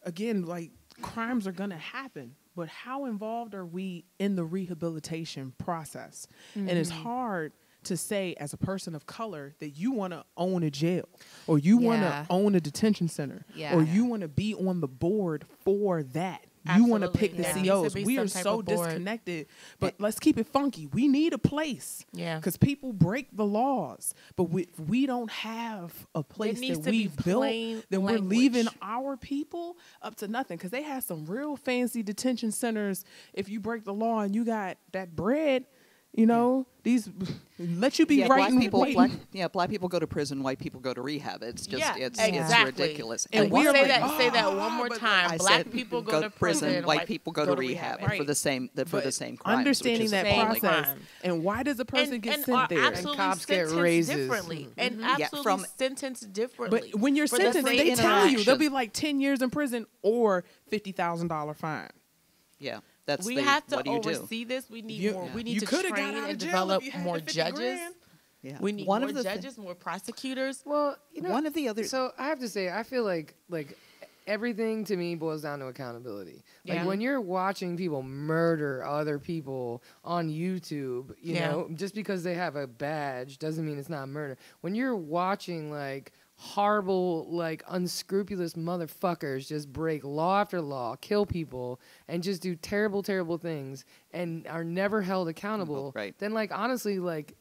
A: again, like, crimes are going to happen. But how involved are we in the rehabilitation process? And it's hard to say as a person of color that you want to own a jail, or you want to own a detention center, or you want to be on the board for that. You want to pick the COs. We are so disconnected, but let's keep it funky. We need a place, because people break the laws. But we don't have a place that we've built, then we're leaving our people up to nothing. Because they have some real fancy detention centers. If you break the law and you got that bread, you know, these let you be right.
E: Black people go to prison, white people go to rehab. It's just it's ridiculous.
F: And we say that one more time. Black people go to prison,
E: white people go to rehab for the same crimes.
A: Understanding that process, and why does a person get sent there?
D: And cops get raises
F: differently, and absolutely sentenced differently.
A: But when you're sentenced, they tell you they'll be like 10 years in prison or $50,000 fine.
E: Yeah.
F: We have to oversee this. We need more. We need to train and develop more judges. Yeah. We need more judges, more prosecutors.
D: Well, you know,
E: one of the other.
D: So I have to say, I feel like everything to me boils down to accountability. Like when you're watching people murder other people on YouTube, you know, just because they have a badge doesn't mean it's not murder. When you're watching like horrible, like unscrupulous motherfuckers just break law after law, kill people, and just do terrible, terrible things and are never held accountable, then like honestly, like,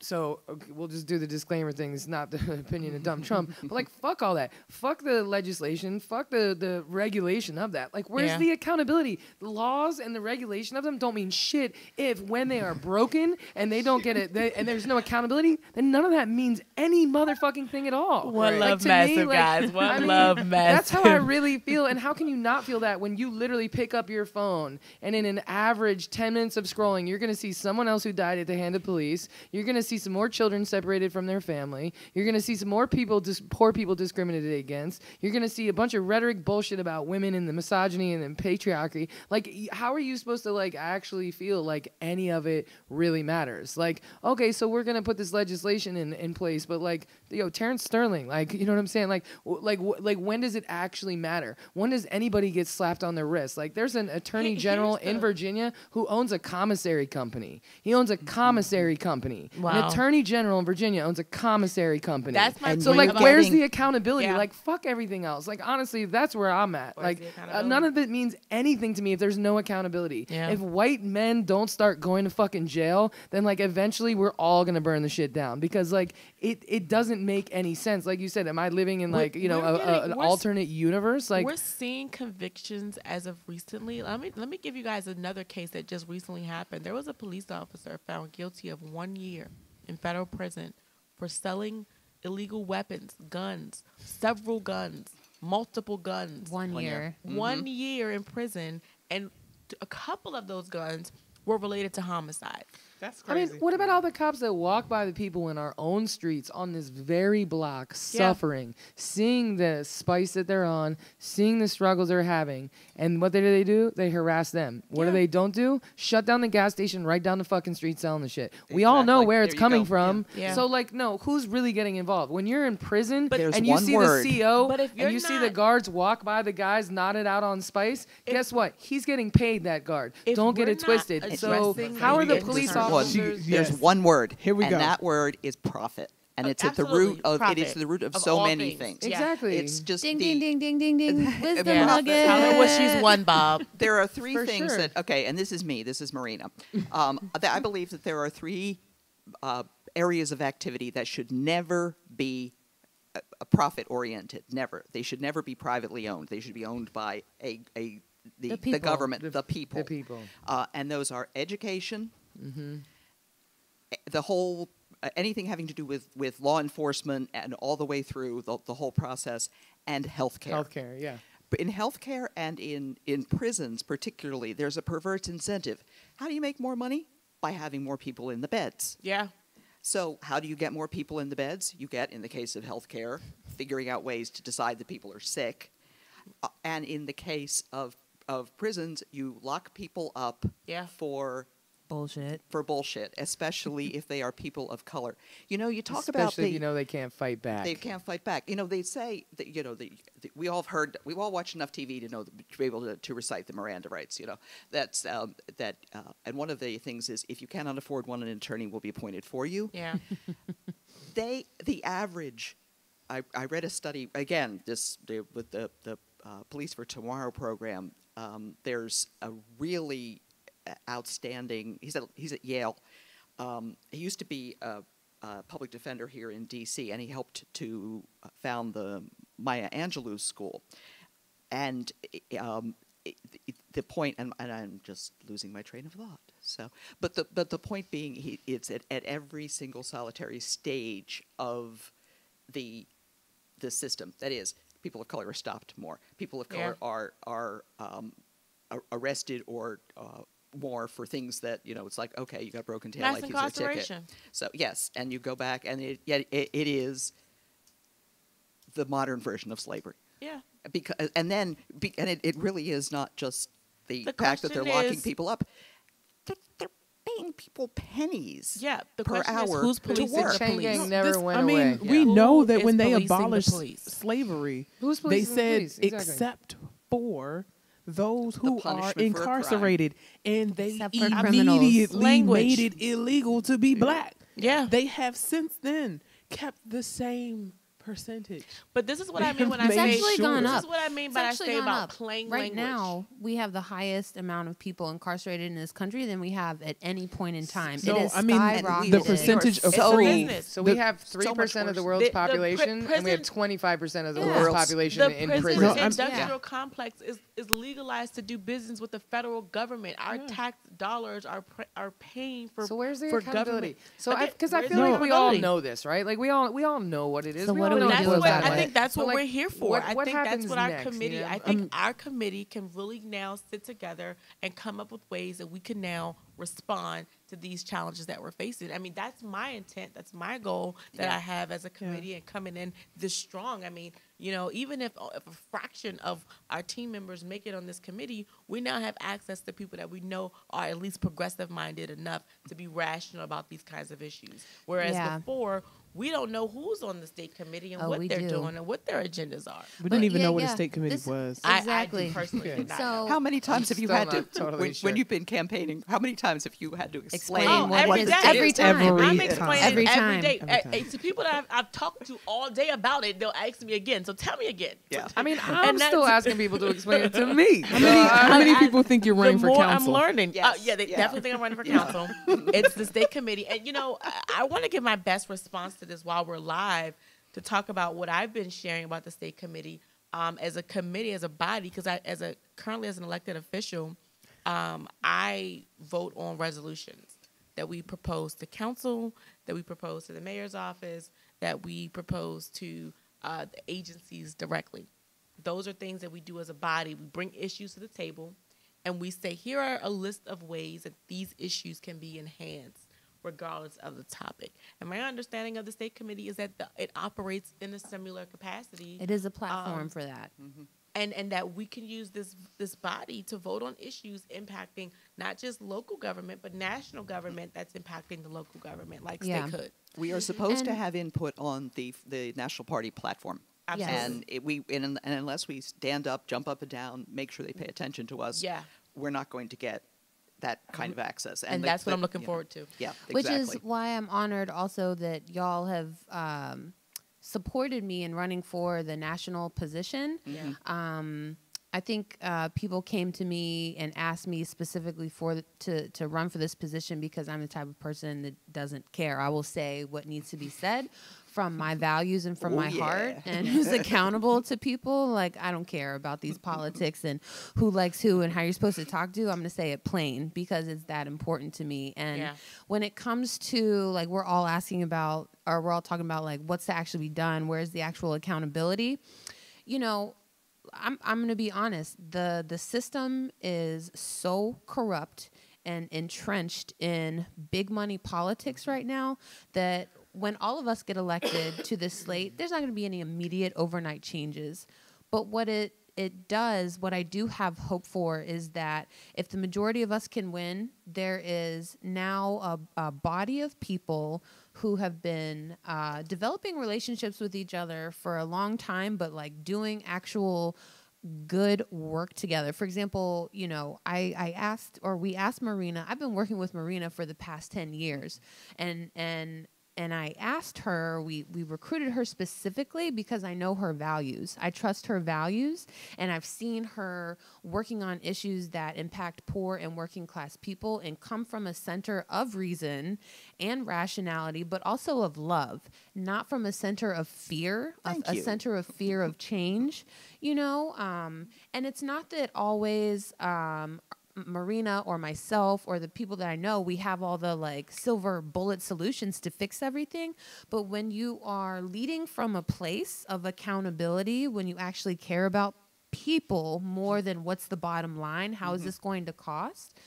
D: so okay, we'll just do the disclaimer thing. It's not the opinion of dumb Trump, but like fuck all that. Fuck the legislation. Fuck the regulation of that. Like where's the accountability? The laws and the regulation of them don't mean shit if when they are broken and they don't get it and there's no accountability, then none of that means any motherfucking thing at all.
F: One love massive, guys. One love massive.
D: That's how I really feel. And how can you not feel that when you literally pick up your phone and in an average 10 minutes of scrolling, you're going to see someone else who died at the hand of police. You're going to see some more children separated from their family. You're going to see some more people, poor people discriminated against. You're going to see a bunch of rhetoric bullshit about women and the misogyny and the patriarchy. Like, how are you supposed to like actually feel like any of it really matters? Like, okay, so we're going to put this legislation in place, but like, Terrence Sterling, like, you know what I'm saying? Like when does it actually matter? When does anybody get slapped on their wrist? Like, there's an attorney general in Virginia who owns a commissary company. He owns a commissary company.
F: Wow.
D: An attorney general in Virginia owns a commissary company.
F: That's my
D: so like, where's the accountability? Like, fuck everything else. Like, honestly, that's where I'm at. Like, none of it means anything to me if there's no accountability. Yeah. If white men don't start going to fucking jail, then like eventually we're all gonna burn the shit down, because like it doesn't make any sense. Like you said, am I living in like an alternate universe? Like,
F: we're seeing convictions as of recently. Let me give you guys another case that just recently happened. There was a police officer found guilty of 1 year in federal prison for selling illegal weapons, guns, several guns, multiple guns.
C: 1 year.
F: 1 year in prison, and a couple of those guns were related to homicide.
A: That's crazy.
D: I mean, what about all the cops that walk by the people in our own streets on this very block, suffering, seeing the spice that they're on, seeing the struggles they're having, and what do? They harass them. What do they don't do? Shut down the gas station right down the fucking street selling the shit. We all know where it's coming from. Yeah. So, like, no, who's really getting involved? When you're in prison and you see the CO and you see the guards walk by the guys knotted out on spice, guess what? He's getting paid, that guard. Don't get it twisted. So how are the police officers?
E: There's one word.
A: Here we go.
E: And that word is profit. And it's
F: Absolutely.
E: it is the root of
F: Of
E: so
F: all
E: many
F: things.
E: things.
F: Yeah.
D: Exactly.
E: It's just
C: Ding, ding, ding, ding, ding, ding. Wisdom
F: Yeah.
C: nugget.
F: Tell her what she's won, Bob.
E: There are three
D: For
E: things
D: sure.
E: that, okay, and this is me, this is Marina. That I believe that there are three areas of activity that should never be profit oriented. Never. They should never be privately owned. They should be owned by the
C: people.
E: government, the people.
D: The people.
E: And those are education,
D: Mm-hmm.
E: the whole anything having to do with law enforcement and all the way through the whole process, and healthcare.
D: Healthcare, yeah.
E: But in healthcare and in prisons particularly, there's a perverse incentive. How do you make more money? By having more people in the beds.
F: Yeah.
E: So how do you get more people in the beds? You get, in the case of healthcare, figuring out ways to decide that people are sick. And in the case of prisons, you lock people up
F: Yeah.
E: for
C: Bullshit.
E: bullshit, especially if they are people of color. You know, you talk
D: Especially
E: about
D: if you know they can't fight back.
E: they can't fight back. You know, they say that, you know, we all watched enough TV to know to be able to recite the Miranda rights. You know, that's and one of the things is, if you cannot afford one, an attorney will be appointed for you.
F: Yeah.
E: The average. I read a study again. With the Police for Tomorrow program. There's a really outstanding. He's at Yale. He used to be a public defender here in D.C., and he helped to found the Maya Angelou School. And the point, and I'm just losing my train of thought. So, but the point being, it's at every single solitary stage of the system. That is, people of color are stopped more. People of color are arrested or more for things that, you know, it's like, okay, you got a broken tail,
F: Mass
E: like, here's your ticket.
F: incarceration.
E: So yes, and you go back, and it is the modern version of slavery.
F: Yeah.
E: Because it really is not just the
F: The
E: fact that they're
F: question
E: locking
F: is-
E: people up. They're paying people pennies.
F: Yeah. The
E: per
F: question is,
E: hour
F: who's
E: to
F: policing
E: work.
F: the
D: Chain
F: police?
D: gang never went
A: I mean,
D: away.
A: we
D: Yeah.
A: know
F: Who
A: that when
F: is
A: they
F: policing the
A: abolished
F: police?
A: slavery,
D: Who's
A: they
D: policing the
A: said
D: police? Exactly.
A: except for those who are
E: punishment for a crime.
A: incarcerated, and they
C: Except for criminals.
A: immediately
F: Language.
A: made it illegal to be black.
F: Yeah.
A: They have since then kept the same percentage.
F: But this is what I
A: They
F: mean when
A: have
F: I
C: It's
F: say
A: made
C: actually
A: sure.
C: gone
F: This
C: up.
F: is what I mean
C: It's
F: by I
C: actually
F: say
C: gone
F: about
C: up.
F: plain
C: Right
F: language.
C: now, we have the highest amount of people incarcerated in this country than we have at any point in time.
A: No,
C: it is
A: I mean,
C: skyrocketed.
A: the percentage of
F: It's
E: so-
A: free.
F: business.
D: So we
A: The-
D: have
E: so much
D: 3% of the
E: worse.
D: world's
F: The
D: population, and we have
F: prison-
D: 25% of the
C: Yeah.
D: world's
E: World's-
D: population
F: The
D: in
F: prison
D: prison.
A: No, I'm-
F: industrial complex is legalized to do business with the federal government. Our tax dollars are paying for
D: So where's the
F: for
D: accountability?
F: government.
D: So
F: Again,
D: because I
F: where's
D: feel
F: the
D: like we all
F: accountability?
D: know this, right? Like we all know what it is.
C: So
D: We
C: what
D: all
C: do
D: know
C: we
F: That's
C: do
D: what
F: what
C: about
D: that
F: I
C: it?
F: think.
D: is.
F: That's
D: But,
F: what
D: like,
F: we're here for.
D: What
F: I think that's
D: happens
F: what our
D: next,
F: committee.
D: you know?
F: I think our committee can really now sit together and come up with ways that we can now respond to these challenges that we're facing. I mean, that's my intent. That's my goal that I have as a committee and coming in this strong. I mean, you know, even if a fraction of our team members make it on this committee, we now have access to people that we know are at least progressive minded enough to be rational about these kinds of issues. Whereas
C: Yeah.
F: before, we don't know who's on the state committee and
C: Oh,
F: what
C: we
F: they're
C: do.
F: doing and what their agendas are.
A: We didn't even
C: yeah,
A: know what
C: yeah.
A: a state committee
C: This-
A: was.
C: Exactly.
F: I personally did not
C: So-
F: know.
E: How many times have you
D: still
E: had to
D: not totally sure.
E: when you've been campaigning? How many times have you had to explain
C: Explain what
F: every
C: it is.
F: day.
C: Every time.
A: Every
F: I'm
A: time.
F: explaining
C: Every
F: every
C: time.
F: day.
A: Every time.
F: To people that I've talked to all day about it, they'll ask me again. So tell me again.
E: Yeah.
D: I mean, I'm
F: that's-
D: still asking people to explain it to me.
A: How many people think you're
F: The
A: running for
F: more
A: council?
F: I'm learning.
E: Yes.
F: Yeah, they
E: Yeah.
F: definitely think I'm running for council. It's the state committee. And, you know, I want to give my best response to this while we're live to talk about what I've been sharing about the state committee as a committee, as a body, because currently as an elected official, I vote on resolutions that we propose to council, that we propose to the mayor's office, that we propose to the agencies directly. Those are things that we do as a body. We bring issues to the table, and we say, here are a list of ways that these issues can be enhanced regardless of the topic. And my understanding of the state committee is that it operates in a similar capacity.
C: It is a platform for that.
F: And that we can use this body to vote on issues impacting not just local government, but national government that's impacting the local government, like
C: Yeah.
F: statehood.
E: We are supposed to
C: And-
E: have input on the National Party platform.
F: Absolutely.
E: And unless we stand up, jump up and down, make sure they pay attention to us,
F: Yeah.
E: we're not going to get that kind of access.
F: And that's what I'm looking forward to.
E: Yeah,
C: Which
E: exactly.
C: is why I'm honored also that y'all have supported me in running for the national position. I think people came to me and asked me specifically to run for this position because I'm the type of person that doesn't care. I will say what needs to be said from my values and from my heart, and who's accountable to people. Like, I don't care about these politics and who likes who and how you're supposed to talk to. I'm going to say it plain because it's that important to me. And when it comes to, like, we're all asking about, or we're all talking about, like, what's to actually be done, where's the actual accountability, you know, I'm going to be honest. The system is so corrupt and entrenched in big money politics right now that when all of us get elected to this slate, there's not going to be any immediate overnight changes. But what it does, what I do have hope for is that if the majority of us can win, there is now a body of people who have been developing relationships with each other for a long time, but like doing actual good work together. For example, you know, we asked Marina. I've been working with Marina for the past 10 years, and I asked her, we recruited her specifically because I know her values. I trust her values, and I've seen her working on issues that impact poor and working class people and come from a center of reason and rationality, but also of love, not from a center of fear, a center of fear of change, you know? And it's not that always Marina or myself or the people that I know, we have all the like silver bullet solutions to fix everything. But when you are leading from a place of accountability, when you actually care about people more than what's the bottom line, how is this going to cost,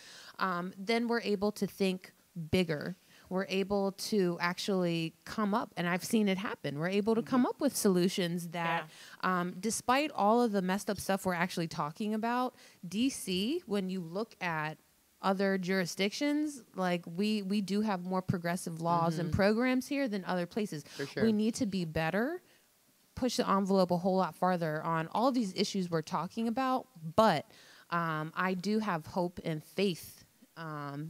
C: then we're able to think bigger. We're able to actually come up, and I've seen it happen. We're able to come up with solutions that, despite all of the messed up stuff we're actually talking about, DC, when you look at other jurisdictions, like we do have more progressive laws and programs here than other places.
D: For sure.
C: We need to be better, push the envelope a whole lot farther on all these issues we're talking about, but I do have hope and faith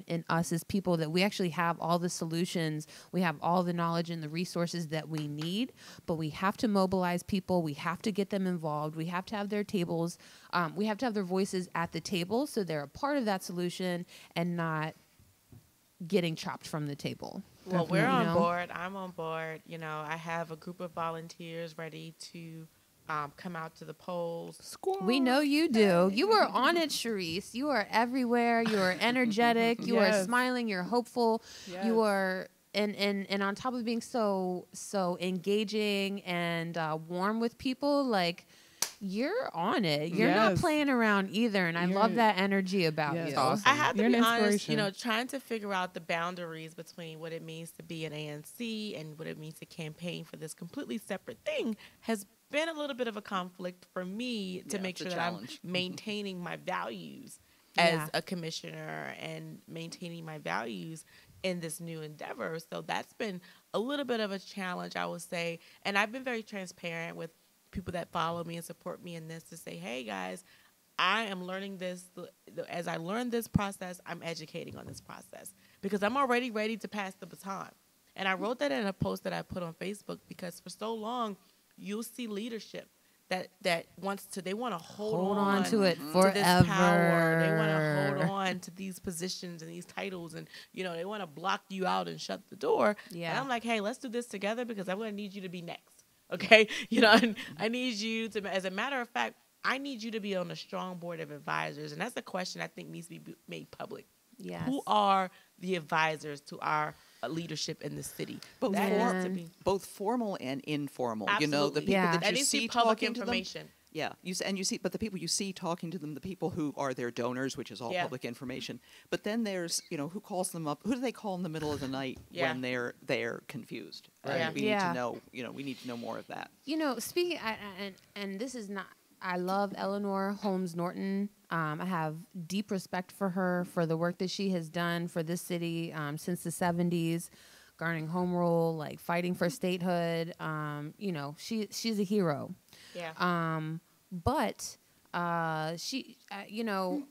C: in us as people that we actually have all the solutions, we have all the knowledge and the resources that we need, but we have to mobilize people, we have to get them involved, we have to have their tables, we have to have their voices at the table so they're a part of that solution and not getting chopped from the table.
F: Well, we're on board. I'm on board. You know, I have a group of volunteers ready to come out to the polls.
A: Squad.
C: We know you do. You are on it, Sharece. You are everywhere. You are energetic. You are smiling. You're hopeful. You are, and on top of being so engaging and warm with people, like, you're on it. You're not playing around either, and I love that energy about you.
D: Awesome.
F: I have to be honest, you know, trying to figure out the boundaries between what it means to be an ANC and what it means to campaign for this completely separate thing has been a little bit of a conflict for me to make sure that I'm maintaining my values as a commissioner and maintaining my values in this new endeavor. So that's been a little bit of a challenge, I would say. And I've been very transparent with people that follow me and support me in this to say, hey, guys, I am learning this. As I learn this process, I'm educating on this process because I'm already ready to pass the baton. And I wrote that in a post that I put on Facebook because for so long, you'll see leadership that wants to, they want to hold on
C: to it forever.
F: To this power. They want to hold on to these positions and these titles, and you know they want to block you out and shut the door.
C: Yeah.
F: And I'm like, hey, let's do this together because I'm going to need you to be next. Okay, you know, and I need you to. As a matter of fact, I need you to be on a strong board of advisors, and that's a question I think needs to be made public.
C: Yes.
F: Who are the advisors to our leadership in the city?
E: Both formal and informal.
F: Absolutely.
E: You know, the people that you see
F: public
E: talking
F: information.
E: to them. Yeah, you see, but the people you see talking to them, the people who are their donors, which is all public information. But then there's, you know, who calls them up? Who do they call in the middle of the night when they're confused? Right? We need to know. You know, we need to know more of that.
C: You know, speaking, and this is not. I love Eleanor Holmes Norton. I have deep respect for her, for the work that she has done for this city since the 70s, garnering home rule, like fighting for statehood. You know, she's a hero.
F: Yeah.
C: But I feel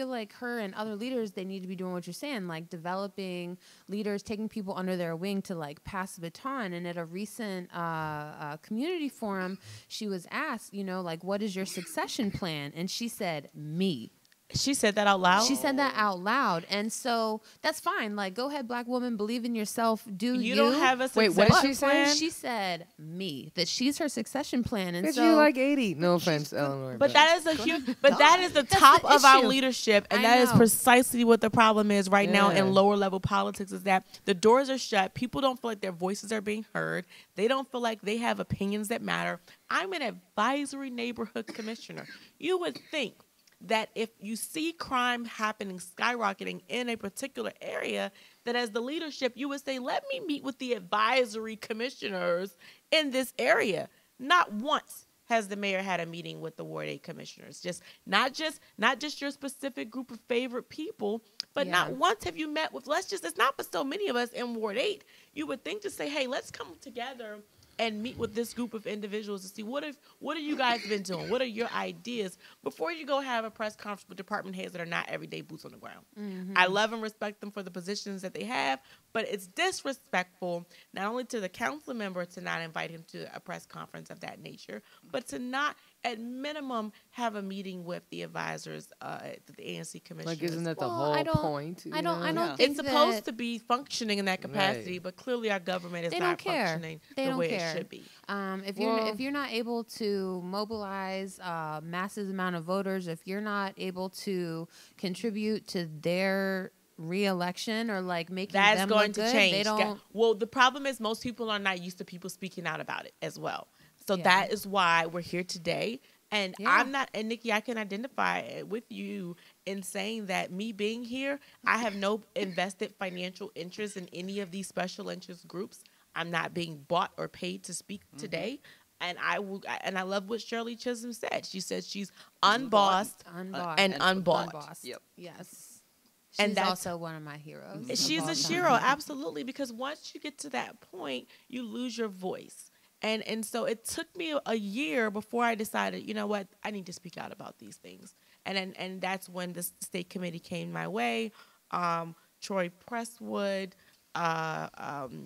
C: like her and other leaders, they need to be doing what you're saying, like developing leaders, taking people under their wing to like pass the baton. And at a recent community forum, she was asked, like, what is your succession plan? And she said, me.
F: She said that out loud?
C: She said that out loud. And so that's fine. Like, go ahead, Black woman, believe in yourself. You
F: don't have a succession
D: Wait, what did she
F: plan?
D: say?
C: She said me, that she's her succession plan. And
D: Bitch,
C: so
D: you like 80. No offense, Eleanor.
F: But that is that is the top
C: the
F: of our
C: issue.
F: leadership, and
C: I
F: that is
C: know.
F: precisely what the problem is right now
D: Yeah.
F: in lower level politics. Is that the doors are shut. People don't feel like their voices are being heard. They don't feel like they have opinions that matter. I'm an advisory neighborhood commissioner. You would think that if you see crime happening, skyrocketing in a particular area, that as the leadership, you would say, let me meet with the advisory commissioners in this area. Not once has the mayor had a meeting with the Ward 8 commissioners. Not just your specific group of favorite people, but not once have you met with, it's not but so many of us in Ward 8. You would think to say, hey, let's come together and meet with this group of individuals to see what have you guys been doing? What are your ideas before you go have a press conference with department heads that are not everyday boots on the ground?
C: Mm-hmm.
F: I love and respect them for the positions that they have, but it's disrespectful not only to the council member to not invite him to a press conference of that nature, but to not, at minimum, have a meeting with the advisors, the ANC commissioners.
D: Like, isn't that the
C: Well, I
D: whole
C: don't-
D: point?
C: I don't
E: Yeah.
C: think
F: It's supposed
C: that
F: to be functioning in that capacity,
D: Right.
F: but clearly our government is
C: They
F: not
C: don't care.
F: functioning
C: They
F: the
C: don't
F: way
C: care.
F: it should be.
C: If you're not able to mobilize massive amount of voters, if you're not able to contribute to their re-election or like making
F: That's
C: them
F: going
C: look
F: to
C: good,
F: change.
C: they don't.
F: Well, the problem is most people are not used to people speaking out about it as well. So
C: Yeah.
F: that is why we're here today. And
C: Yeah.
F: I'm not, and Nikki, I can identify with you in saying that me being here, I have no invested financial interest in any of these special interest groups. I'm not being bought or paid to speak today. And I love what Shirley Chisholm said. She said she's unbossed.
C: Unbossed.
F: and unbought.
C: Unbossed.
E: Yep.
C: Yes.
F: And
C: She's
F: that's-
C: also one of my heroes.
F: She's
C: of
F: a
C: all time.
F: hero, absolutely, because once you get to that point, you lose your voice. And so it took me a year before I decided, you know what, I need to speak out about these things. And that's when the state committee came my way. Troy Presswood,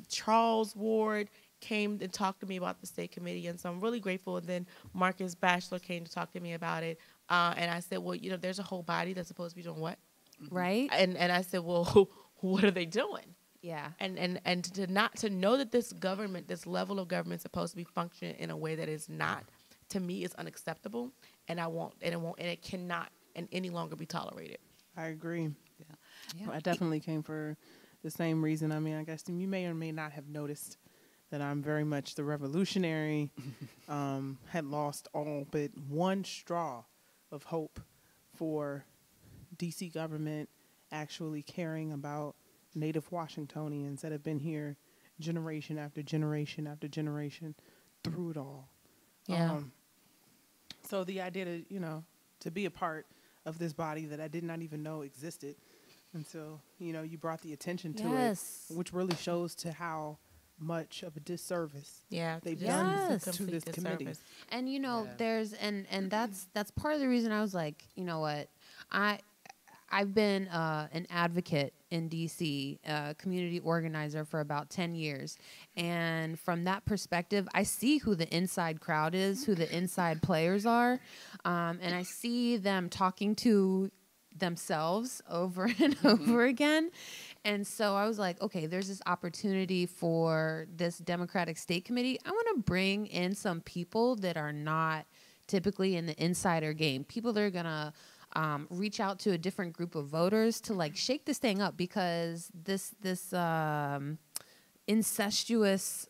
F: Charles Ward came and talked to me about the state committee, and so I'm really grateful. And then Marcus Batchelor came to talk to me about it, and I said, well, there's a whole body that's supposed to be doing what?
C: Right?
F: And I said, well, what are they doing?
C: Yeah.
F: And to know that this government, this level of government, is supposed to be functioning in a way that is not, to me, is unacceptable, and it cannot and any longer be tolerated.
A: I agree.
C: Yeah.
A: I definitely came for the same reason. I mean, I guess you may or may not have noticed that I'm very much the revolutionary, had lost all but one straw of hope for D.C. government actually caring about Native Washingtonians that have been here generation after generation after generation through it all.
F: Yeah.
A: So the idea to be a part of this body that I did not even know existed until, you brought the attention to
C: Yes.
A: it, which really shows to how much of a disservice
F: Yeah,
A: they've
C: done
A: to this committee.
C: And
D: Yeah.
C: there's and that's part of the reason I was like, you know what, I've been an advocate in DC, community organizer for about 10 years. And from that perspective, I see who the inside crowd is, who the inside players are. And I see them talking to themselves over and over again. And so I was like, okay, there's this opportunity for this Democratic State Committee. I want to bring in some people that are not typically in the insider game, people that are going to reach out to a different group of voters to like shake this thing up, because this incestuous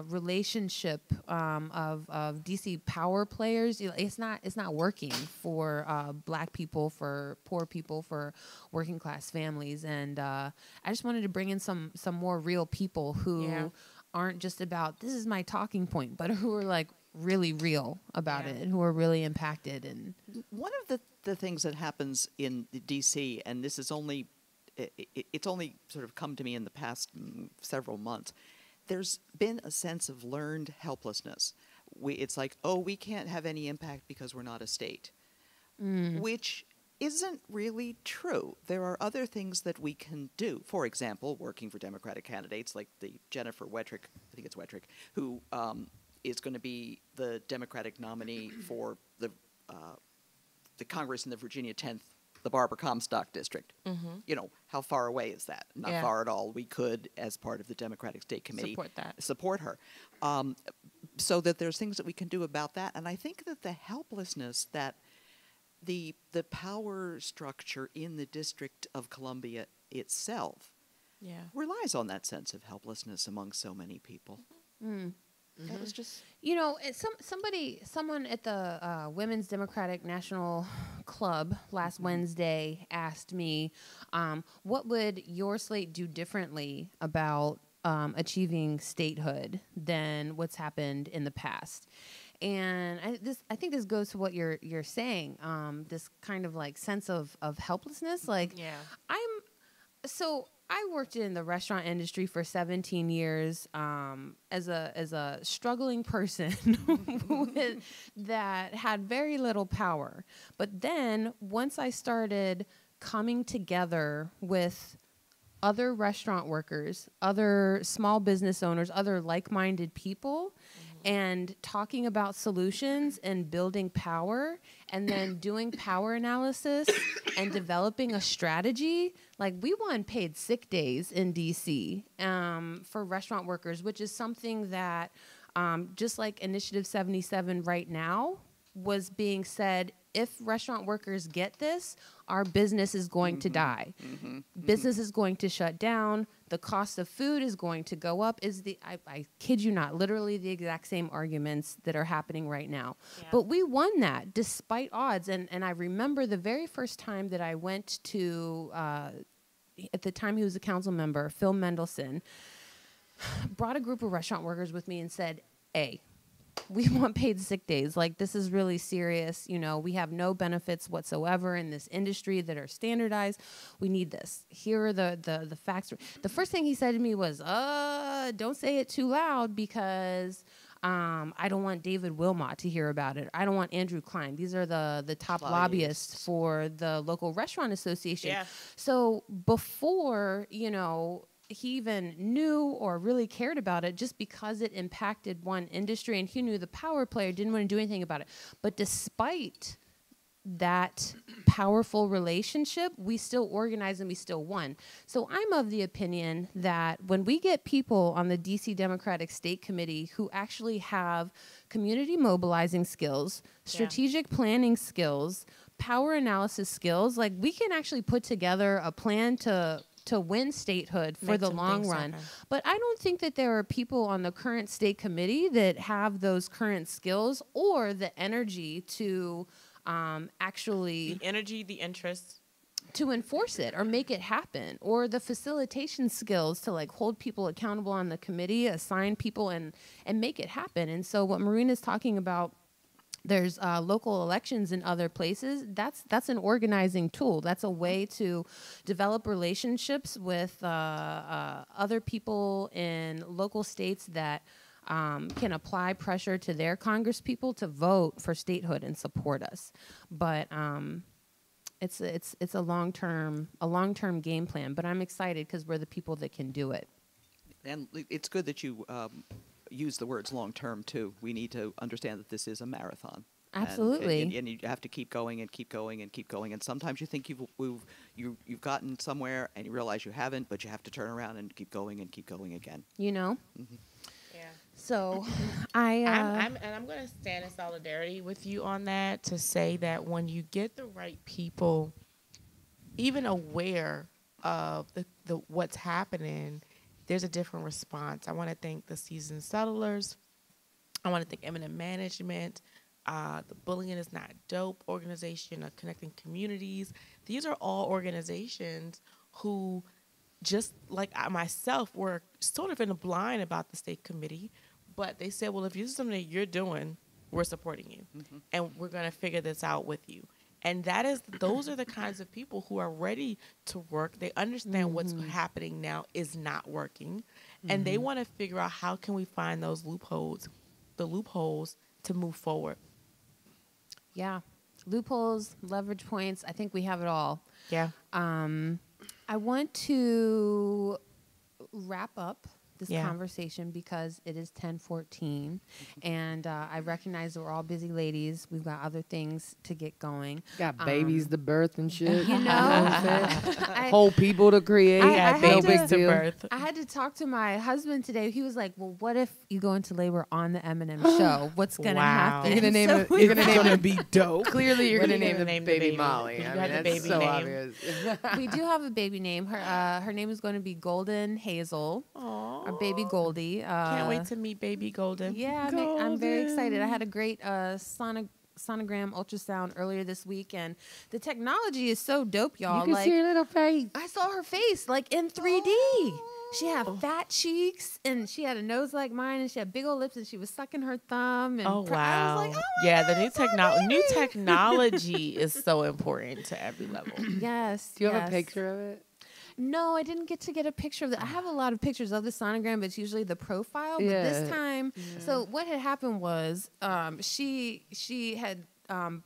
C: relationship of DC power players, it's not working for Black people, for poor people, for working class families. And I just wanted to bring in some more real people who aren't just about, this is my talking point, but who are like really real about it, and who are really impacted. And
E: one of the things that happens in the DC, and this is only it's only sort of come to me in the past several months, there's been a sense of learned helplessness it's like, oh, we can't have any impact because we're not a state, which isn't really true. There are other things that we can do. For example, working for Democratic candidates like the Jennifer Wettrick, I think it's Wettrick, who is going to be the Democratic nominee for the Congress in the Virginia 10th, the Barbara Comstock district. You know, how far away is that? Not far at all. We could, as part of the Democratic State Committee, support her. So that there's things that we can do about that. And I think that the helplessness that the power structure in the District of Columbia itself relies on that sense of helplessness among so many people. That was just,
C: you know, someone at the Women's Democratic National Club last Wednesday asked me, what would your slate do differently about achieving statehood than what's happened in the past? And I think this goes to what you're saying. This kind of like sense of helplessness. Like, I worked in the restaurant industry for 17 years as a struggling person that had very little power. But then once I started coming together with other restaurant workers, other small business owners, other like-minded people, and talking about solutions and building power and then doing power analysis and developing a strategy. Like, we won paid sick days in DC for restaurant workers, which is something that just like Initiative 77 right now was being said, if restaurant workers get this, our business is going to die. Business is going to shut down. The cost of food is going to go up. I kid you not, literally the exact same arguments that are happening right now. But we won that despite odds. And I remember the very first time that I went to, at the time he was a council member, Phil Mendelson, brought a group of restaurant workers with me and said, hey, we want paid sick days. Like, this is really serious. You know, we have no benefits whatsoever in this industry that are standardized. We need this. Here are the facts. The first thing he said to me was, don't say it too loud because I don't want David Wilmot to hear about it. I don't want Andrew Klein. These are the top lobbyists for the local restaurant association. So before, you know, he even knew or really cared about it, just because it impacted one industry and he knew the power player didn't want to do anything about it. But despite that powerful relationship, we still organized and we still won. So I'm of the opinion that when we get people on the DC Democratic State Committee who actually have community mobilizing skills, strategic planning skills, power analysis skills, like, we can actually put together a plan to win statehood for the long run. But I don't think that there are people on the current state committee that have those current skills or the energy to actually...
F: The energy, the interest.
C: To enforce it or make it happen, or the facilitation skills to like hold people accountable on the committee, assign people and make it happen. And so what Marina's talking about, there's local elections in other places. That's an organizing tool. That's a way to develop relationships with other people in local states that can apply pressure to their congresspeople to vote for statehood and support us. But it's a long-term game plan. But I'm excited because we're the people that can do it.
E: And it's good that you use the words long-term, too. We need to understand that this is a marathon.
C: Absolutely.
E: And you have to keep going and keep going and keep going. And sometimes you think you've gotten somewhere and you realize you haven't, but you have to turn around and keep going again.
C: You know?
F: Yeah.
C: So
F: I'm going to stand in solidarity with you on that, to say that when you get the right people, even aware of the what's happening, there's a different response. I want to thank the seasoned settlers. I want to thank MNM management, the Bullying Is Not Dope organization of connecting communities. These are all organizations who, just like I myself, were sort of in the blind about the state committee, but they said, well, if this is something that you're doing, we're supporting you, and we're going to figure this out with you. And those are the kinds of people who are ready to work. They understand what's happening now is not working, and they want to figure out how can we find those loopholes to move forward.
C: Yeah. Loopholes, leverage points. I think we have it all.
F: Yeah.
C: I want to wrap up this
F: Yeah.
C: conversation because it is 10:14, and I recognize that we're all busy ladies. We've got other things to get going.
D: Got babies to birth and shit.
C: You know, I-
D: whole people to create.
C: I
F: Yeah,
C: had
D: no
C: to-
D: big deal.
F: birth.
C: I had to talk to my husband today. He was like, "Well, what if you go into labor on the M&M show? What's gonna
F: Wow.
C: happen?"
D: You're gonna name
C: So
D: it.
C: we
D: You're gonna
C: got-
D: name
A: gonna
D: it.
A: be dope.
D: Clearly, you're
F: What
D: gonna
F: are you
D: name
F: gonna
D: the
F: name the
D: baby
F: baby?
D: Molly.
F: You
D: I
F: got
D: mean,
F: the
D: that's
F: baby
D: so
F: name.
D: obvious.
C: We do have a baby name. Her name is going to be Golden Hazel. Our baby Goldie.
F: Can't wait to meet baby Golden.
C: Yeah, I'm very excited. I had a great sonogram ultrasound earlier this week, and the technology is so dope, y'all.
D: You can
C: Like,
D: see her little face.
C: I saw her face like in 3D. She had fat cheeks, and she had a nose like mine, and she had big old lips, and she was sucking her thumb. And
F: Oh
C: I
F: wow!
C: was like, oh my
F: Yeah,
C: God,
F: the new
C: it's our
F: new
C: baby.
F: technology is so important to every level.
C: Yes.
D: Do you have
C: yes.
D: a picture of it?
C: No, I didn't get to get a picture of that. I have a lot of pictures of the sonogram, but it's usually the profile. But this
D: Yeah.
C: time, so what had happened was she had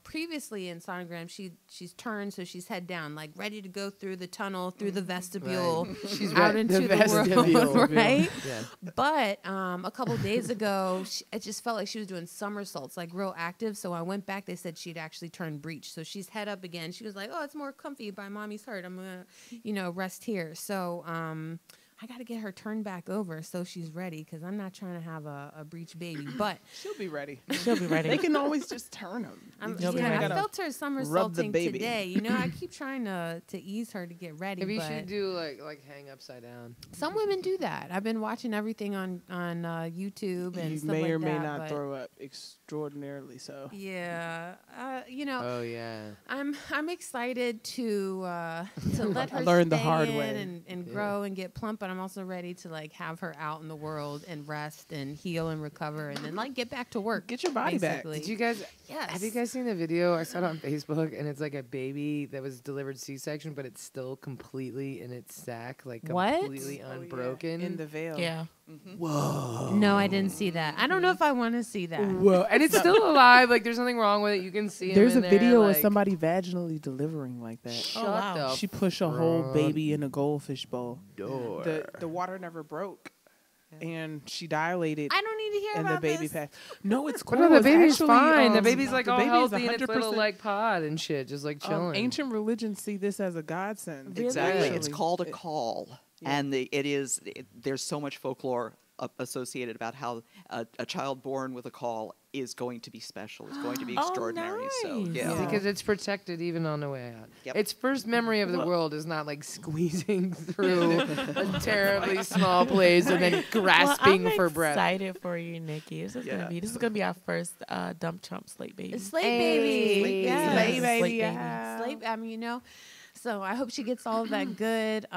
C: previously in sonogram she's turned, so she's head down, like ready to go through the tunnel, through the vestibule,
D: Right. She's
C: out
D: re-
C: into the
D: vestibule.
C: world, right?
D: Yeah.
C: But a couple days ago, it just felt like she was doing somersaults, like real active. So I went back. They said she'd actually turned breech. So she's head up again. She was like, "Oh, it's more comfy by mommy's hurt. I'm gonna, rest here." So I got to get her turned back over so she's ready, because I'm not trying to have a breech baby. But
A: She'll be ready.
F: She'll be ready.
A: They can always just turn them.
F: You'll be ready.
C: I
A: gotta
C: felt her
A: rub the
C: somersaulting
A: baby.
C: today. I keep trying to ease her to get ready.
D: Maybe you
C: but
D: should do like hang upside down.
C: some women do that. I've been watching everything on YouTube and
A: You
C: stuff
A: may
C: like
A: or may
C: that,
A: not
C: but
A: throw up extraordinarily so.
C: Yeah,
D: Oh yeah.
C: I'm excited to let her
A: learned the
C: stay
A: hard
C: in
A: way.
C: and grow and get plump, but I'm also ready to have her out in the world and rest and heal and recover, and then get back to work.
A: Get your body back.
C: basically.
D: Did you guys?
C: Yes.
D: Have you guys seen the video? I saw it on Facebook, and it's like a baby that was delivered C-section, but it's still completely in its sac, like
C: What?
D: completely unbroken.
A: In the veil.
F: Yeah.
D: Whoa.
C: No, I didn't see that. I don't know if I want to see that.
D: Whoa. And it's still alive. Like there's nothing wrong with it. You can see.
A: There's
D: him
A: a
D: in there,
A: video
D: like,
A: of somebody vaginally delivering like that.
D: Shut
F: wow.
D: the
A: She pushed a whole
D: front
A: baby in a goldfish bowl.
D: door.
A: The water never broke, and she dilated.
C: I don't need to hear
A: And
C: about
A: the baby
C: this.
A: passed. No, it's cool.
D: But no, the
A: It's
D: baby's
A: actually,
D: fine. The baby's
A: the
D: like all
A: baby is
D: healthy in its little
A: 100%.
D: like pod and shit, just like chilling.
A: Ancient religions see this as a godsend.
E: Exactly. It's
A: Actually,
E: called a
A: it-
E: call.
A: Yeah.
E: And there's so much folklore associated about how a child born with a call is going to be special. It's going to be
F: Oh,
E: extraordinary. So,
F: nice.
E: yeah.
A: Yeah.
D: Because it's protected even on the way out.
E: Yep.
D: Its first memory of the world is not like squeezing through a terribly small place and then grasping
F: well, I'm
D: for breath.
F: excited for you, Nikki. This is
E: Yeah.
F: gonna be our first dump chump slate baby.
C: Slate
D: Hey.
C: baby.
D: Slate
C: Yes.
A: baby.
F: Slate baby.
A: Yeah.
C: Slate, so I hope she gets all of that good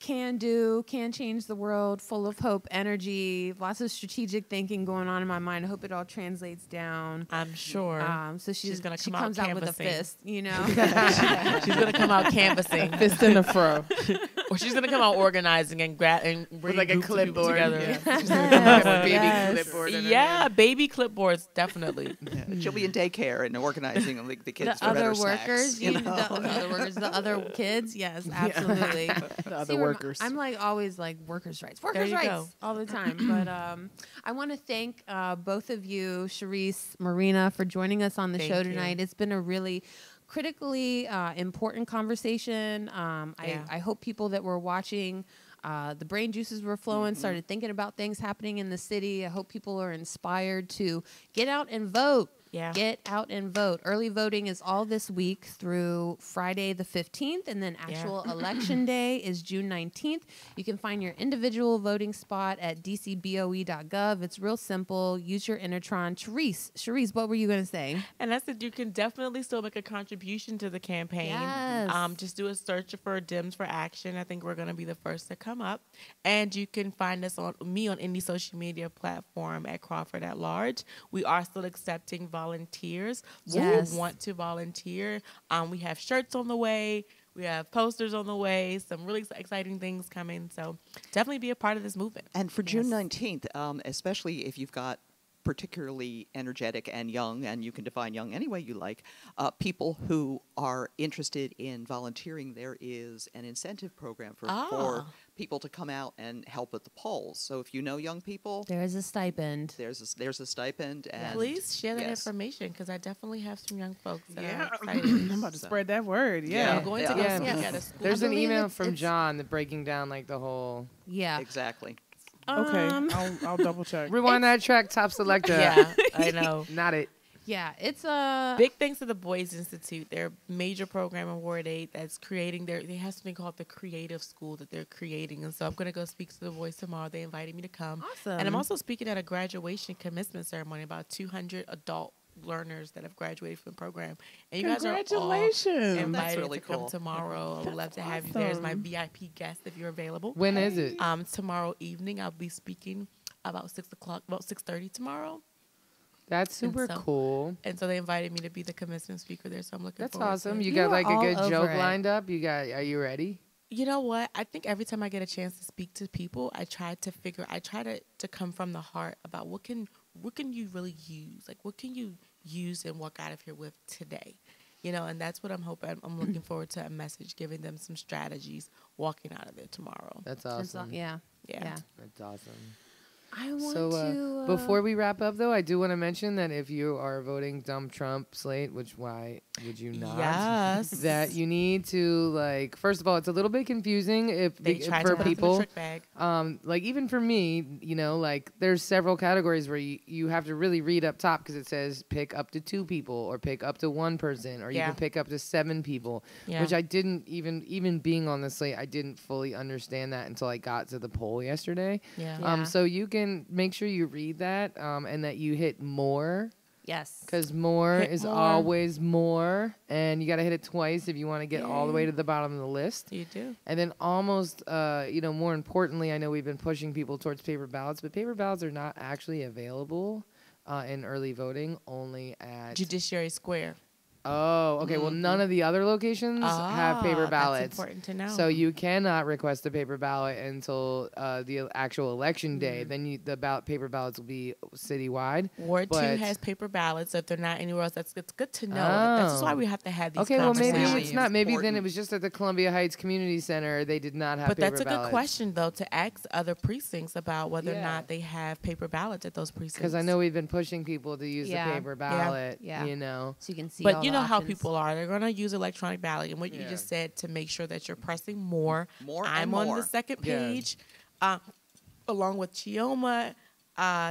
C: can change the world, full of hope, energy, lots of strategic thinking going on in my mind. I hope it all translates down.
F: I'm sure.
C: So she
F: gonna come
C: comes
F: out
C: out with a
F: canvassing.
C: fist,
F: She's gonna come out canvassing,
A: Fist in the fro.
F: or she's gonna come out organizing and bring
D: like a
F: groups of people
D: clipboard.
F: together.
D: Yeah.
C: Yes,
D: Have a baby
C: yes.
D: clipboard in her
F: Yeah,
D: hand.
F: baby clipboards definitely.
E: Yeah. She'll be in daycare and organizing like the kids
C: The
E: for
C: other
E: better
C: workers,
E: snacks, you know?
C: the other workers, the other kids. Yes, absolutely.
A: The other
C: See,
A: workers.
C: I'm always like workers' rights,
F: There
C: workers'
F: you
C: rights
F: go.
C: all the time. But I want to thank both of you, Sharece, Marina, for joining us on the
F: Thank
C: show
F: you.
C: tonight. It's been a really critically important conversation.
F: Yeah.
C: I hope people that were watching, the brain juices were flowing, started thinking about things happening in the city. I hope people are inspired to get out and vote.
F: Yeah.
C: Get out and vote. Early voting is all this week through Friday the 15th, and then actual election day is June 19th. You can find your individual voting spot at dcboe.gov. It's real simple. Use your Intertron. Sharece, what were you going to say?
F: And I said you can definitely still make a contribution to the campaign.
C: Yes.
F: Just do a search for Dems for Action. I think we're going to be the first to come up. And you can find us on any social media platform at Crawford at Large. We are still accepting volunteers
C: Yes.
F: who want to volunteer. We have shirts on the way. We have posters on the way. Some really exciting things coming. So definitely be a part of this movement.
E: And for June 19th, especially if you've got particularly energetic and young, and you can define young any way you like, people who are interested in volunteering, there is an incentive program for people to come out and help at the polls. So if you know young people,
C: There is a stipend.
E: there's a stipend. And
F: Please share that
E: yes.
F: information because I definitely have some young folks that
A: Yeah,
F: are excited.
A: I'm about to spread that word. Yeah.
F: I'm going to go
D: Yeah.
F: speak at a school.
D: There's an
C: believe
D: email
C: it's-
D: from
C: it's-
D: John that breaking down like the whole.
C: Yeah.
E: Exactly.
A: Okay, I'll double check.
D: Rewind that track, top selector.
F: Yeah, I know.
D: Not it.
C: Yeah. It's a
F: Big thanks to the Boys Institute, their major program in Ward 8 that's creating they have something called the Creative School that they're creating. And so I'm going to go speak to the boys tomorrow. They invited me to come.
C: Awesome.
F: And I'm also speaking at a graduation commencement ceremony, about 200 adult learners that have graduated from the program. And you guys are all
A: Congratulations.
F: invited
E: That's really
F: to come
E: cool.
F: tomorrow. I would love to have you there as my
A: awesome.
F: VIP guest if you're available.
D: When is it?
F: Tomorrow evening, I'll be speaking about 6 o'clock, about 6:30 tomorrow.
D: That's super
F: so-
D: cool.
F: And so they invited me to be the commencement speaker there. So I'm looking
D: That's
F: forward
D: awesome.
F: to it.
D: You
C: You
D: got
C: are
D: like a
C: all
D: good
C: over
D: joke
C: it.
D: lined up. Are you ready?
F: You know what? I think every time I get a chance to speak to people, I try to come from the heart about what can you really use? Like, what can you use and walk out of here with today? You know, and that's what I'm hoping. I'm looking forward to a message, giving them some strategies, walking out of there tomorrow.
D: That's
C: It's
D: awesome.
C: yeah.
F: Yeah.
C: Yeah.
D: That's awesome.
C: I want
D: So
C: to.
D: before we wrap up, though, I do want to mention that if you are voting dump Trump Slate, which why would you not?
F: Yes.
D: That you need to like. First of all, it's a little bit confusing
F: They try
D: for
F: to put us in the
D: people.
F: trick bag.
D: Like even for me, you know, like there's several categories where you have to really read up top because it says pick up to 2 people or pick up to 1 person or you
F: Yeah.
D: can pick up to 7 people,
F: Yeah.
D: which I didn't even being on the slate, I didn't fully understand that until I got to the poll yesterday.
F: Yeah.
C: Yeah.
D: So you can make sure you read that and that you hit more.
C: yes.
D: Because more
F: Hit
D: is
F: more.
D: always more, and you got to hit it twice if you want to get all the way to the bottom of the list.
F: You do.
D: And then almost, more importantly, I know we've been pushing people towards paper ballots, but paper ballots are not actually available in early voting, only at...
F: Judiciary Square.
D: Oh, okay. Well, none of the other locations have paper ballots.
F: That's important to know.
D: So you cannot request a paper ballot until the actual election day. Then the paper ballots will be citywide.
F: Ward 2
D: but-
F: has paper ballots. So if they're not anywhere else, it's good to know.
D: Oh.
F: That's why we have to have these
D: Okay, well, maybe
F: conversations.
D: it's not. Maybe then
E: Important.
D: it was just at the Columbia Heights Community Center. They did not have
F: But
D: paper
F: that's a
D: ballots.
F: good question, though, to ask other precincts about whether or
D: Yeah.
F: not they have paper ballots at those precincts.
D: Because I know we've been pushing people to use
C: Yeah.
D: the paper ballot,
C: Yeah.
D: you know.
C: So you can see.
F: But
C: all
F: you
C: the
F: know how
C: options.
F: people are. They're going to use electronic ballot. And what you
D: Yeah.
F: just said, to make sure that you're pressing more.
E: More
F: I'm
E: and
F: on
E: more.
F: the second
D: Yeah.
F: page, along with Chioma.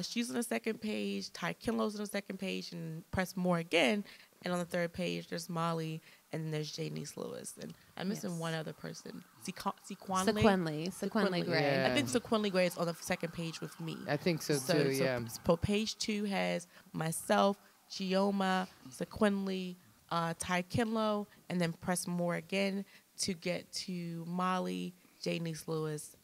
F: She's on the second page. Ty Kinlow's on the second page, and press more again. And on the third page, there's Molly, and then there's Janice Lewis. And I'm missing
C: Yes.
F: one other person.
C: Sequenly Gray.
D: Yeah.
F: I think Sequenly Gray is on the second page with me.
D: I think so, too, yeah.
F: So page 2 has myself, Chioma, Sequenly, Ty Kinlow, and then press more again to get to Molly, Janice Lewis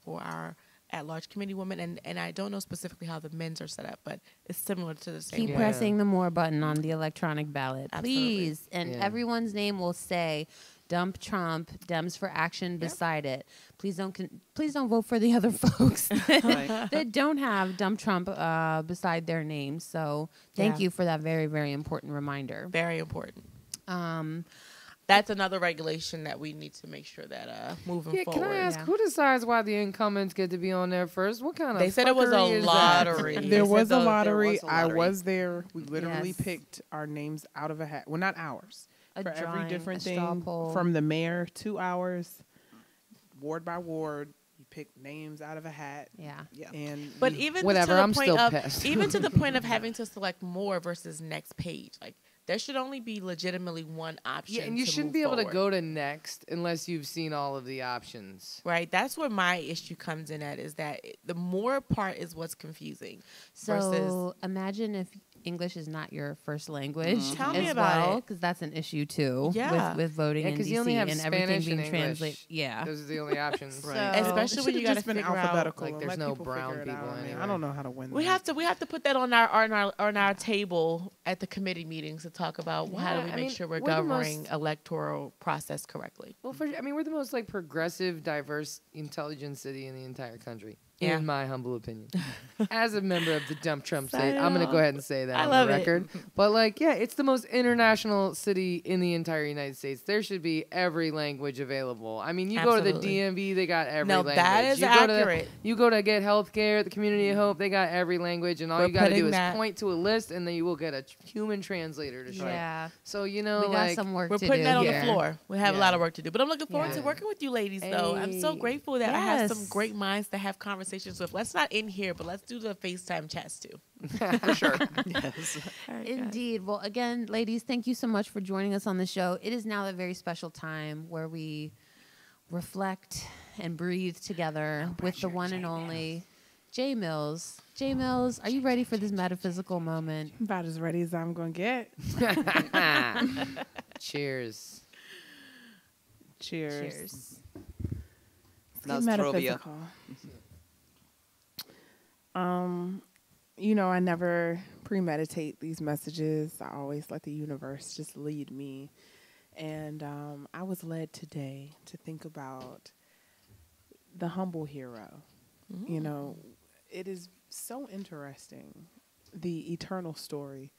F: for our at-large committee women. And I don't know specifically how the men's are set up, but it's similar to the same
C: Keep
F: way.
D: Yeah.
C: pressing the more button on the electronic ballot,
F: Absolutely.
C: please. And
D: Yeah.
C: everyone's name will say "Dump Trump," "Dems for Action" beside it. Please don't vote for the other folks
E: Right.
C: that don't have "Dump Trump" beside their name. So thank
F: Yeah.
C: you for that very, very important reminder.
F: Very important.
C: Um,
F: That's another regulation that we need to make sure that moving
D: Yeah,
F: forward.
D: can I ask,
C: Yeah.
D: who decides why the incumbents get to be on there first? What kind of
F: They said it was
D: fuckery
F: a
D: is that?
F: lottery.
A: There
F: They
A: was
F: said
A: a
F: there
A: lottery.
E: was a
A: I
E: lottery.
A: was there. We literally
C: Yes.
A: picked our names out of a hat. Well, not ours.
C: A
A: For
C: drawing,
A: every different
C: a straw
A: thing,
C: poll.
A: from the mayor to ours, ward by ward, you pick names out of a hat.
C: yeah.
E: Yeah.
A: And
F: But
A: you-
F: even
D: Whatever,
F: to the
D: I'm
F: point
D: still
F: of
D: pissed.
F: even to the point of having to select more versus next page, like there should only be legitimately one option.
D: Yeah, and you
F: to
D: shouldn't
F: move
D: be able to
F: forward,
D: go to next unless you've seen all of the options.
F: right. That's where my issue comes in at, is that the more part is what's confusing. versus
C: So imagine if English is not your first language
F: Tell me
C: as
F: about
C: well,
F: it.
C: because that's an issue too.
F: Yeah.
C: with voting
D: Yeah,
C: in
D: 'cause
C: DC
D: you only have
C: and everything
D: Spanish
C: being
D: and
C: translated.
D: English.
C: Yeah.
D: Those are the only options.
E: Right.
F: Especially
A: it
F: when
A: should've
F: you got to
A: just been
F: figure out.
A: alphabetical.
D: Like,
A: and
D: there's
A: let
D: no
A: people
D: brown
A: figure it
D: people
A: out. I mean,
D: anyway.
A: I don't know how to win.
F: We
A: that.
F: have to put that on our table at the committee meetings to talk about how do
D: Yeah,
F: we
D: I
F: make
D: mean,
F: sure we're
D: we're the
F: governing
D: most-
F: electoral process correctly.
D: Well, we're the most like progressive, diverse, intelligent city in the entire country.
F: Yeah.
D: in my humble opinion. As a member of the Dump Trump
F: Sign
D: state,
F: it
D: I'm going to
F: off.
D: go ahead and say that
F: I
D: on
F: love
D: the
F: it.
D: record. But, like, yeah, it's the most international city in the entire United States. There should be every language available. I mean, you go to the
F: Absolutely.
D: DMV, they got every
F: No,
D: language.
F: that is
D: you
F: accurate.
D: You go to get health care at the Community of Hope, they got every language, and all
F: We're
D: you got to do
F: putting
D: is
F: that-
D: point to a list, and then you will get a human translator to show.
C: Yeah.
D: So, you know,
C: We got
D: like,
C: some work
F: We're
C: to
F: putting
C: do
F: that on
C: here.
F: the floor. We have a
D: Yeah.
F: lot of work to do. But I'm looking forward to
D: Yeah.
F: working with you ladies, though. I'm so
D: Hey.
F: grateful that I have some
C: Yes.
F: great minds to have conversations with. Let's not in here, but let's do the FaceTime chats, too.
E: For sure. Yes.
F: All right, guys.
C: Indeed. Well, again, ladies, thank you so much for joining us on the show. It is now a very special time where we reflect and breathe together with the one and only J Mills. J Mills, are you ready for this metaphysical moment?
A: About as ready as I'm going to get.
D: Cheers.
A: Cheers.
C: Cheers.
A: Let's get
E: Nostrovia.
A: metaphysical. You know, I never premeditate these messages. I always let the universe just lead me. And I was led today to think about the humble hero. You know, it is so interesting, the eternal story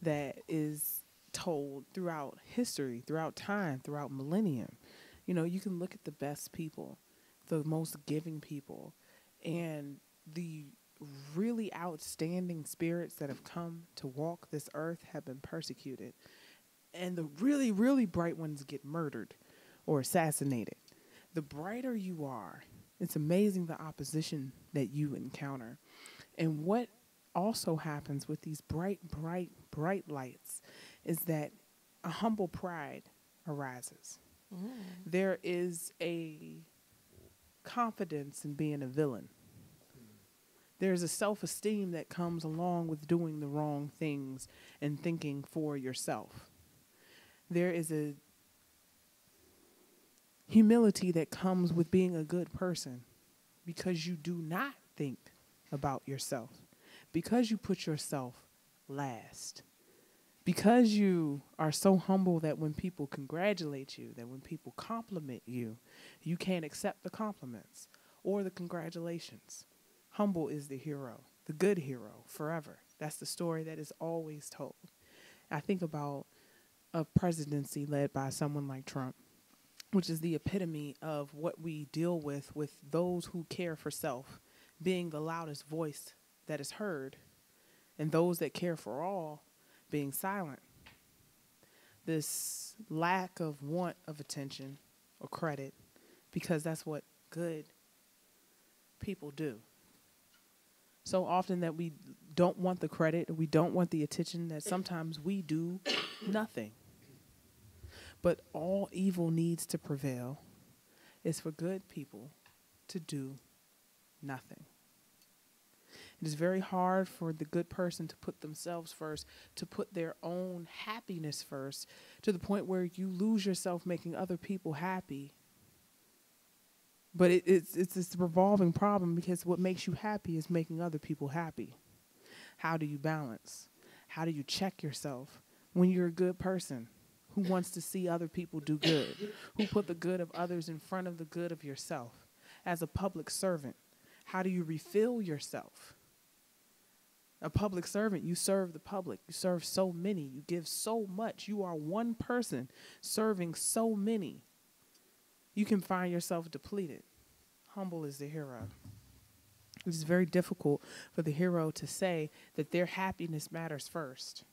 A: that is told throughout history, throughout time, throughout millennium. You know, you can look at the best people, the most giving people, and the really outstanding spirits that have come to walk this earth have been persecuted. And the really, really bright ones get murdered or assassinated. The brighter you are, it's amazing the opposition that you encounter. And what also happens with these bright, bright, bright lights is that a humble pride arises. There is a confidence in being a villain. There's a self-esteem that comes along with doing the wrong things and thinking for yourself. There is a humility that comes with being a good person because you do not think about yourself, because you put yourself last, because you are so humble that when people congratulate you, that when people compliment you, you can't accept the compliments or the congratulations. Humble is the hero, the good hero, forever. That's the story that is always told. I think about a presidency led by someone like Trump, which is the epitome of what we deal with those who care for self being the loudest voice that is heard, and those that care for all being silent. This lack of want of attention or credit, because that's what good people do. So often that we don't want the credit, we don't want the attention, that sometimes we do nothing. But all evil needs to prevail is for good people to do nothing. It is very hard for the good person to put themselves first, to put their own happiness first, to the point where you lose yourself making other people happy. But it's this revolving problem, because what makes you happy is making other people happy. How do you balance? How do you check yourself when you're a good person who wants to see other people do good, who put the good of others in front of the good of yourself? As a public servant, how do you refill yourself? A public servant, you serve the public. You serve so many. You give so much. You are one person serving so many. You can find yourself depleted. Humble is the hero. It is very difficult for the hero to say that their happiness matters first.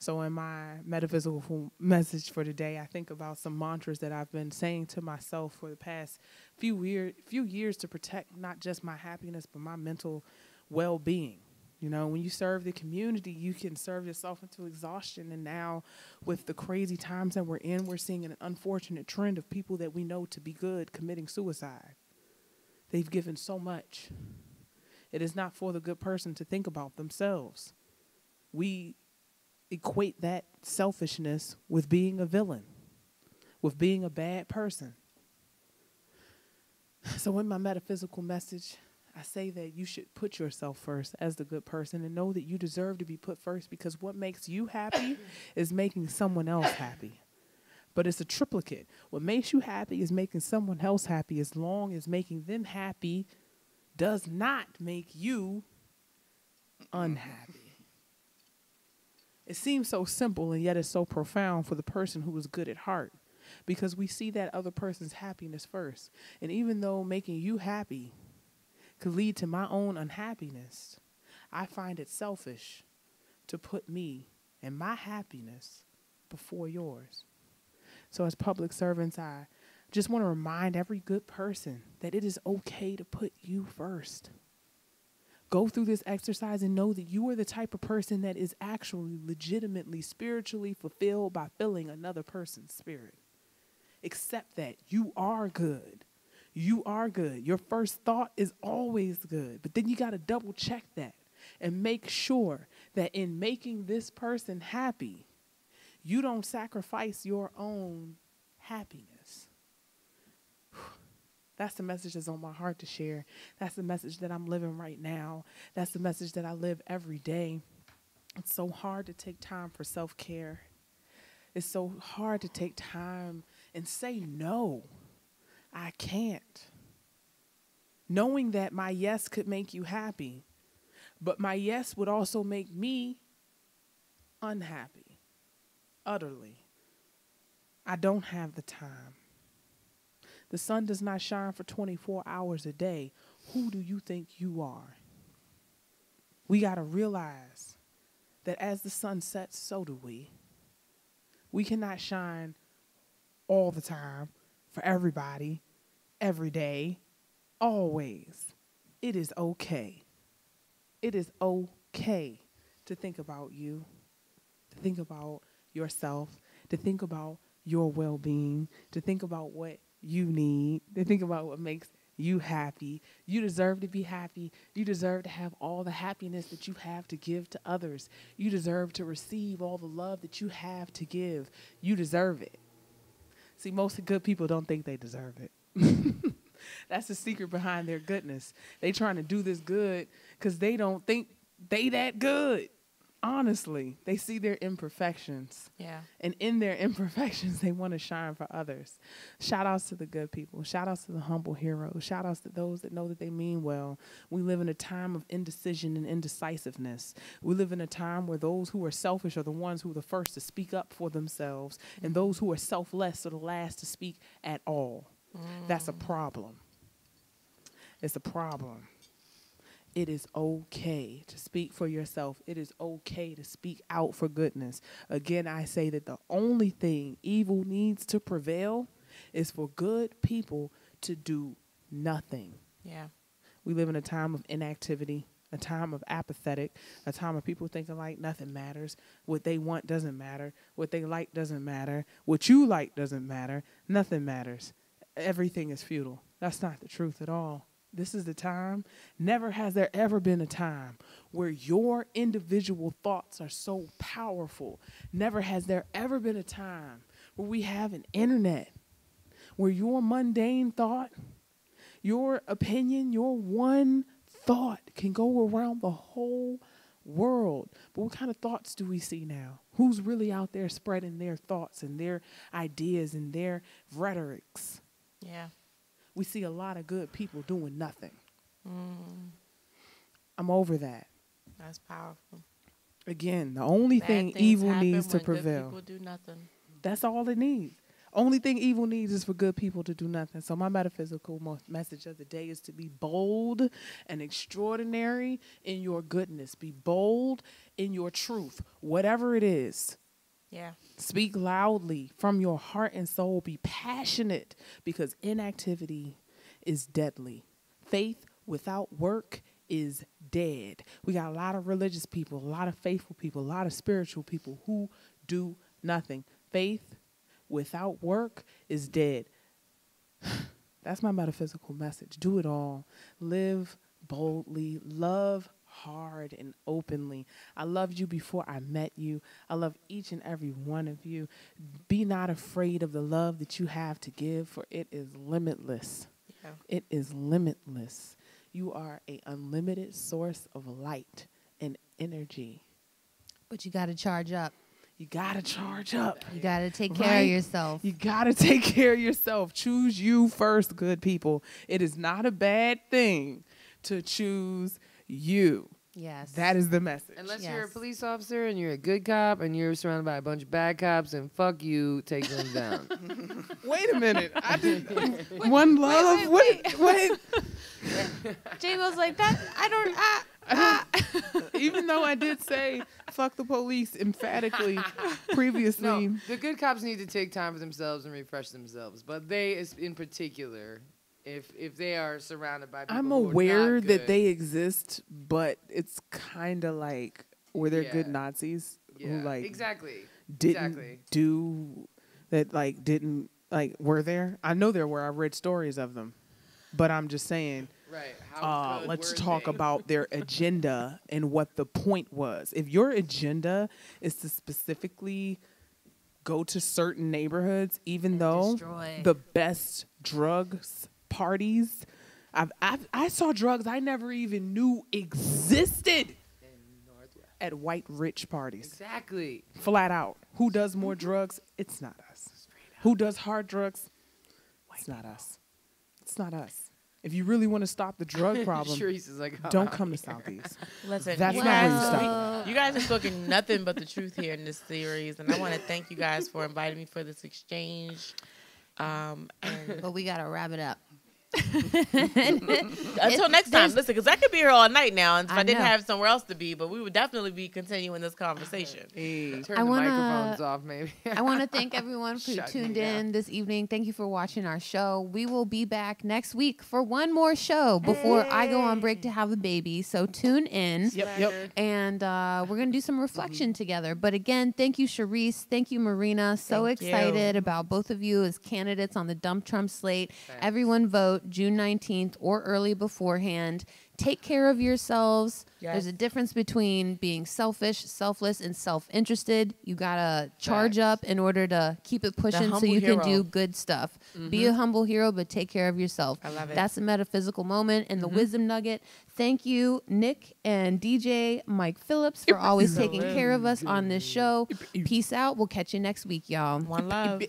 A: So in my metaphysical message for today, I think about some mantras that I've been saying to myself for the past few years to protect not just my happiness, but my mental well-being. You know, when you serve the community, you can serve yourself into exhaustion. And now with the crazy times that we're in, we're seeing an unfortunate trend of people that we know to be good committing suicide. They've given so much. It is not for the good person to think about themselves. We equate that selfishness with being a villain, with being a bad person. So in my metaphysical message, I say that you should put yourself first as the good person and know that you deserve to be put first, because what makes you happy is making someone else happy. But it's a triplicate. What makes you happy is making someone else happy. As long as making them happy
B: does not make you unhappy. It seems so simple, and yet it's so profound for the person who is good at heart, because we see that other person's happiness first. And even though making you happy could lead to my own unhappiness, I find it selfish to put me and my happiness before yours. So as public servants, I just want to remind every good person that it is okay to put you first. Go through this exercise and know that you are the type of person that is actually legitimately spiritually fulfilled by filling another person's spirit. Accept that you are good. You are good. Your first thought is always good, but then you got to double check that and make sure that in making this person happy, you don't sacrifice your own happiness. That's the message that's on my heart to share. That's the message that I'm living right now. That's the message that I live every day. It's so hard to take time for self-care. It's so hard to take time and say, no, I can't. Knowing that my yes could make you happy, but my yes would also make me unhappy, utterly. I don't have the time. The sun does not shine for 24 hours a day. Who do you think you are? We got to realize that as the sun sets, so do we. We cannot shine all the time for everybody, every day, always. It is okay. It is okay to think about you, to think about yourself, to think about your well-being, to think about what you need, to think about what makes you happy. You deserve to be happy. You deserve to have all the happiness that you have to give to others. You deserve to receive all the love that you have to give. You deserve it. See, most good people don't think they deserve it. That's the secret behind their goodness. They trying to do this good because they don't think they that good. Honestly, they see their imperfections.
F: Yeah.
B: And in their imperfections, they want to shine for others. Shout outs to the good people. Shout outs to the humble heroes. Shout outs to those that know that they mean well. We live in a time of indecision and indecisiveness. We live in a time where those who are selfish are the ones who are the first to speak up for themselves, and those who are selfless are the last to speak at all. That's a problem. It's a problem. It is okay to speak for yourself. It is okay to speak out for goodness. Again, I say that the only thing evil needs to prevail is for good people to do nothing.
F: Yeah.
B: We live in a time of inactivity, a time of apathetic, a time of people thinking like nothing matters. What they want doesn't matter. What they like doesn't matter. What you like doesn't matter. Nothing matters. Everything is futile. That's not the truth at all. This is the time. Never has there ever been a time where your individual thoughts are so powerful. Never has there ever been a time where we have an internet where your mundane thought, your opinion, your one thought can go around the whole world. But what kind of thoughts do we see now? Who's really out there spreading their thoughts and their ideas and their rhetorics?
F: Yeah.
B: We see a lot of good people doing nothing. I'm over that.
F: That's powerful.
B: Again, the only
F: Bad
B: thing
F: things
B: evil
F: happen
B: needs to
F: when good
B: prevail.
F: people do nothing.
B: That's all it needs. Only thing evil needs is for good people to do nothing. So my metaphysical message of the day is to be bold and extraordinary in your goodness. Be bold in your truth, whatever it is.
F: Yeah.
B: Speak loudly from your heart and soul. Be passionate, because inactivity is deadly. Faith without work is dead. We got a lot of religious people, a lot of faithful people, a lot of spiritual people who do nothing. Faith without work is dead. That's my metaphysical message. Do it all. Live boldly. Love hard and openly. I loved you before I met you. I love each and every one of you. Be not afraid of the love that you have to give, for it is limitless.
F: Yeah.
B: It is limitless. You are an unlimited source of light and energy.
C: But you got to charge up.
B: You got to charge up.
C: You got to take care
B: Right?
C: of yourself.
B: You got to take care of yourself. Choose you first, good people. It is not a bad thing to choose you.
C: Yes.
B: That is the message.
D: Unless you're a
C: Yes.
D: police officer and you're a good cop and you're surrounded by a bunch of bad cops, and fuck you, take them down.
B: Wait a minute. I did one love. Wait.
C: J-Bo's like that. I don't.
B: Even though I did say fuck the police emphatically previously.
D: No, the good cops need to take time for themselves and refresh themselves. But they, in particular, if they are surrounded by people
B: I'm
D: who are
B: aware
D: not
B: that
D: good,
B: they exist, but it's kind of like were there good
D: Yeah.
B: Nazis
D: yeah,
B: who like
D: exactly
B: didn't do that, like didn't like were there? I know there were. I read stories of them, but I'm just saying.
D: right. How good
B: Let's
D: were
B: talk
D: they?
B: about their agenda and what the point was. If your agenda is to specifically go to certain neighborhoods, even though
C: destroy.
B: the best drugs parties, I saw drugs I never even knew existed
D: In Northwest.
B: at white rich parties.
D: Exactly.
B: Flat out. Who does more drugs? It's not us. Who does hard drugs? It's not us. It's not us. If you really want to stop the drug problem,
D: Sharece is like,
B: don't come to Southeast.
F: Listen,
B: That's
F: you
B: not where you
F: guys,
B: stop.
F: you guys are speaking nothing but the truth here in this series, and I want to thank you guys for inviting me for this exchange. And
C: But we gotta wrap it up.
F: until next time, listen, because I could be here all night now, and if
C: I
F: I didn't
C: know.
F: have somewhere else to be, but we would definitely be continuing this conversation.
D: turn
C: I
D: the
C: wanna-
D: microphones off, maybe.
C: I want to thank everyone who
D: Shut me
C: tuned
D: down.
C: in this evening. Thank you for watching our show. We will be back next week for one more show before I go on break to have a baby. So tune in.
B: Yep.
C: And we're going to do some reflection together. But again, thank you, Sharece. Thank you, Marina. So
F: Thank you.
C: excited about both of you as candidates on the Dump Trump slate.
D: Thanks.
C: Everyone vote June 19th or early beforehand. Take care of yourselves.
F: Yes.
C: There's a difference between being selfish, selfless, and self-interested. You got to charge
D: Facts.
C: up in order to keep it pushing so
F: humble
C: you can
F: hero.
C: do good stuff. Be a humble hero, but take care of yourself.
F: I love it.
C: That's a metaphysical moment. And the wisdom nugget. Thank you, Nick and DJ Mike Phillips, for always taking care of us on this show. Peace out. We'll catch you next week, y'all.
F: One love.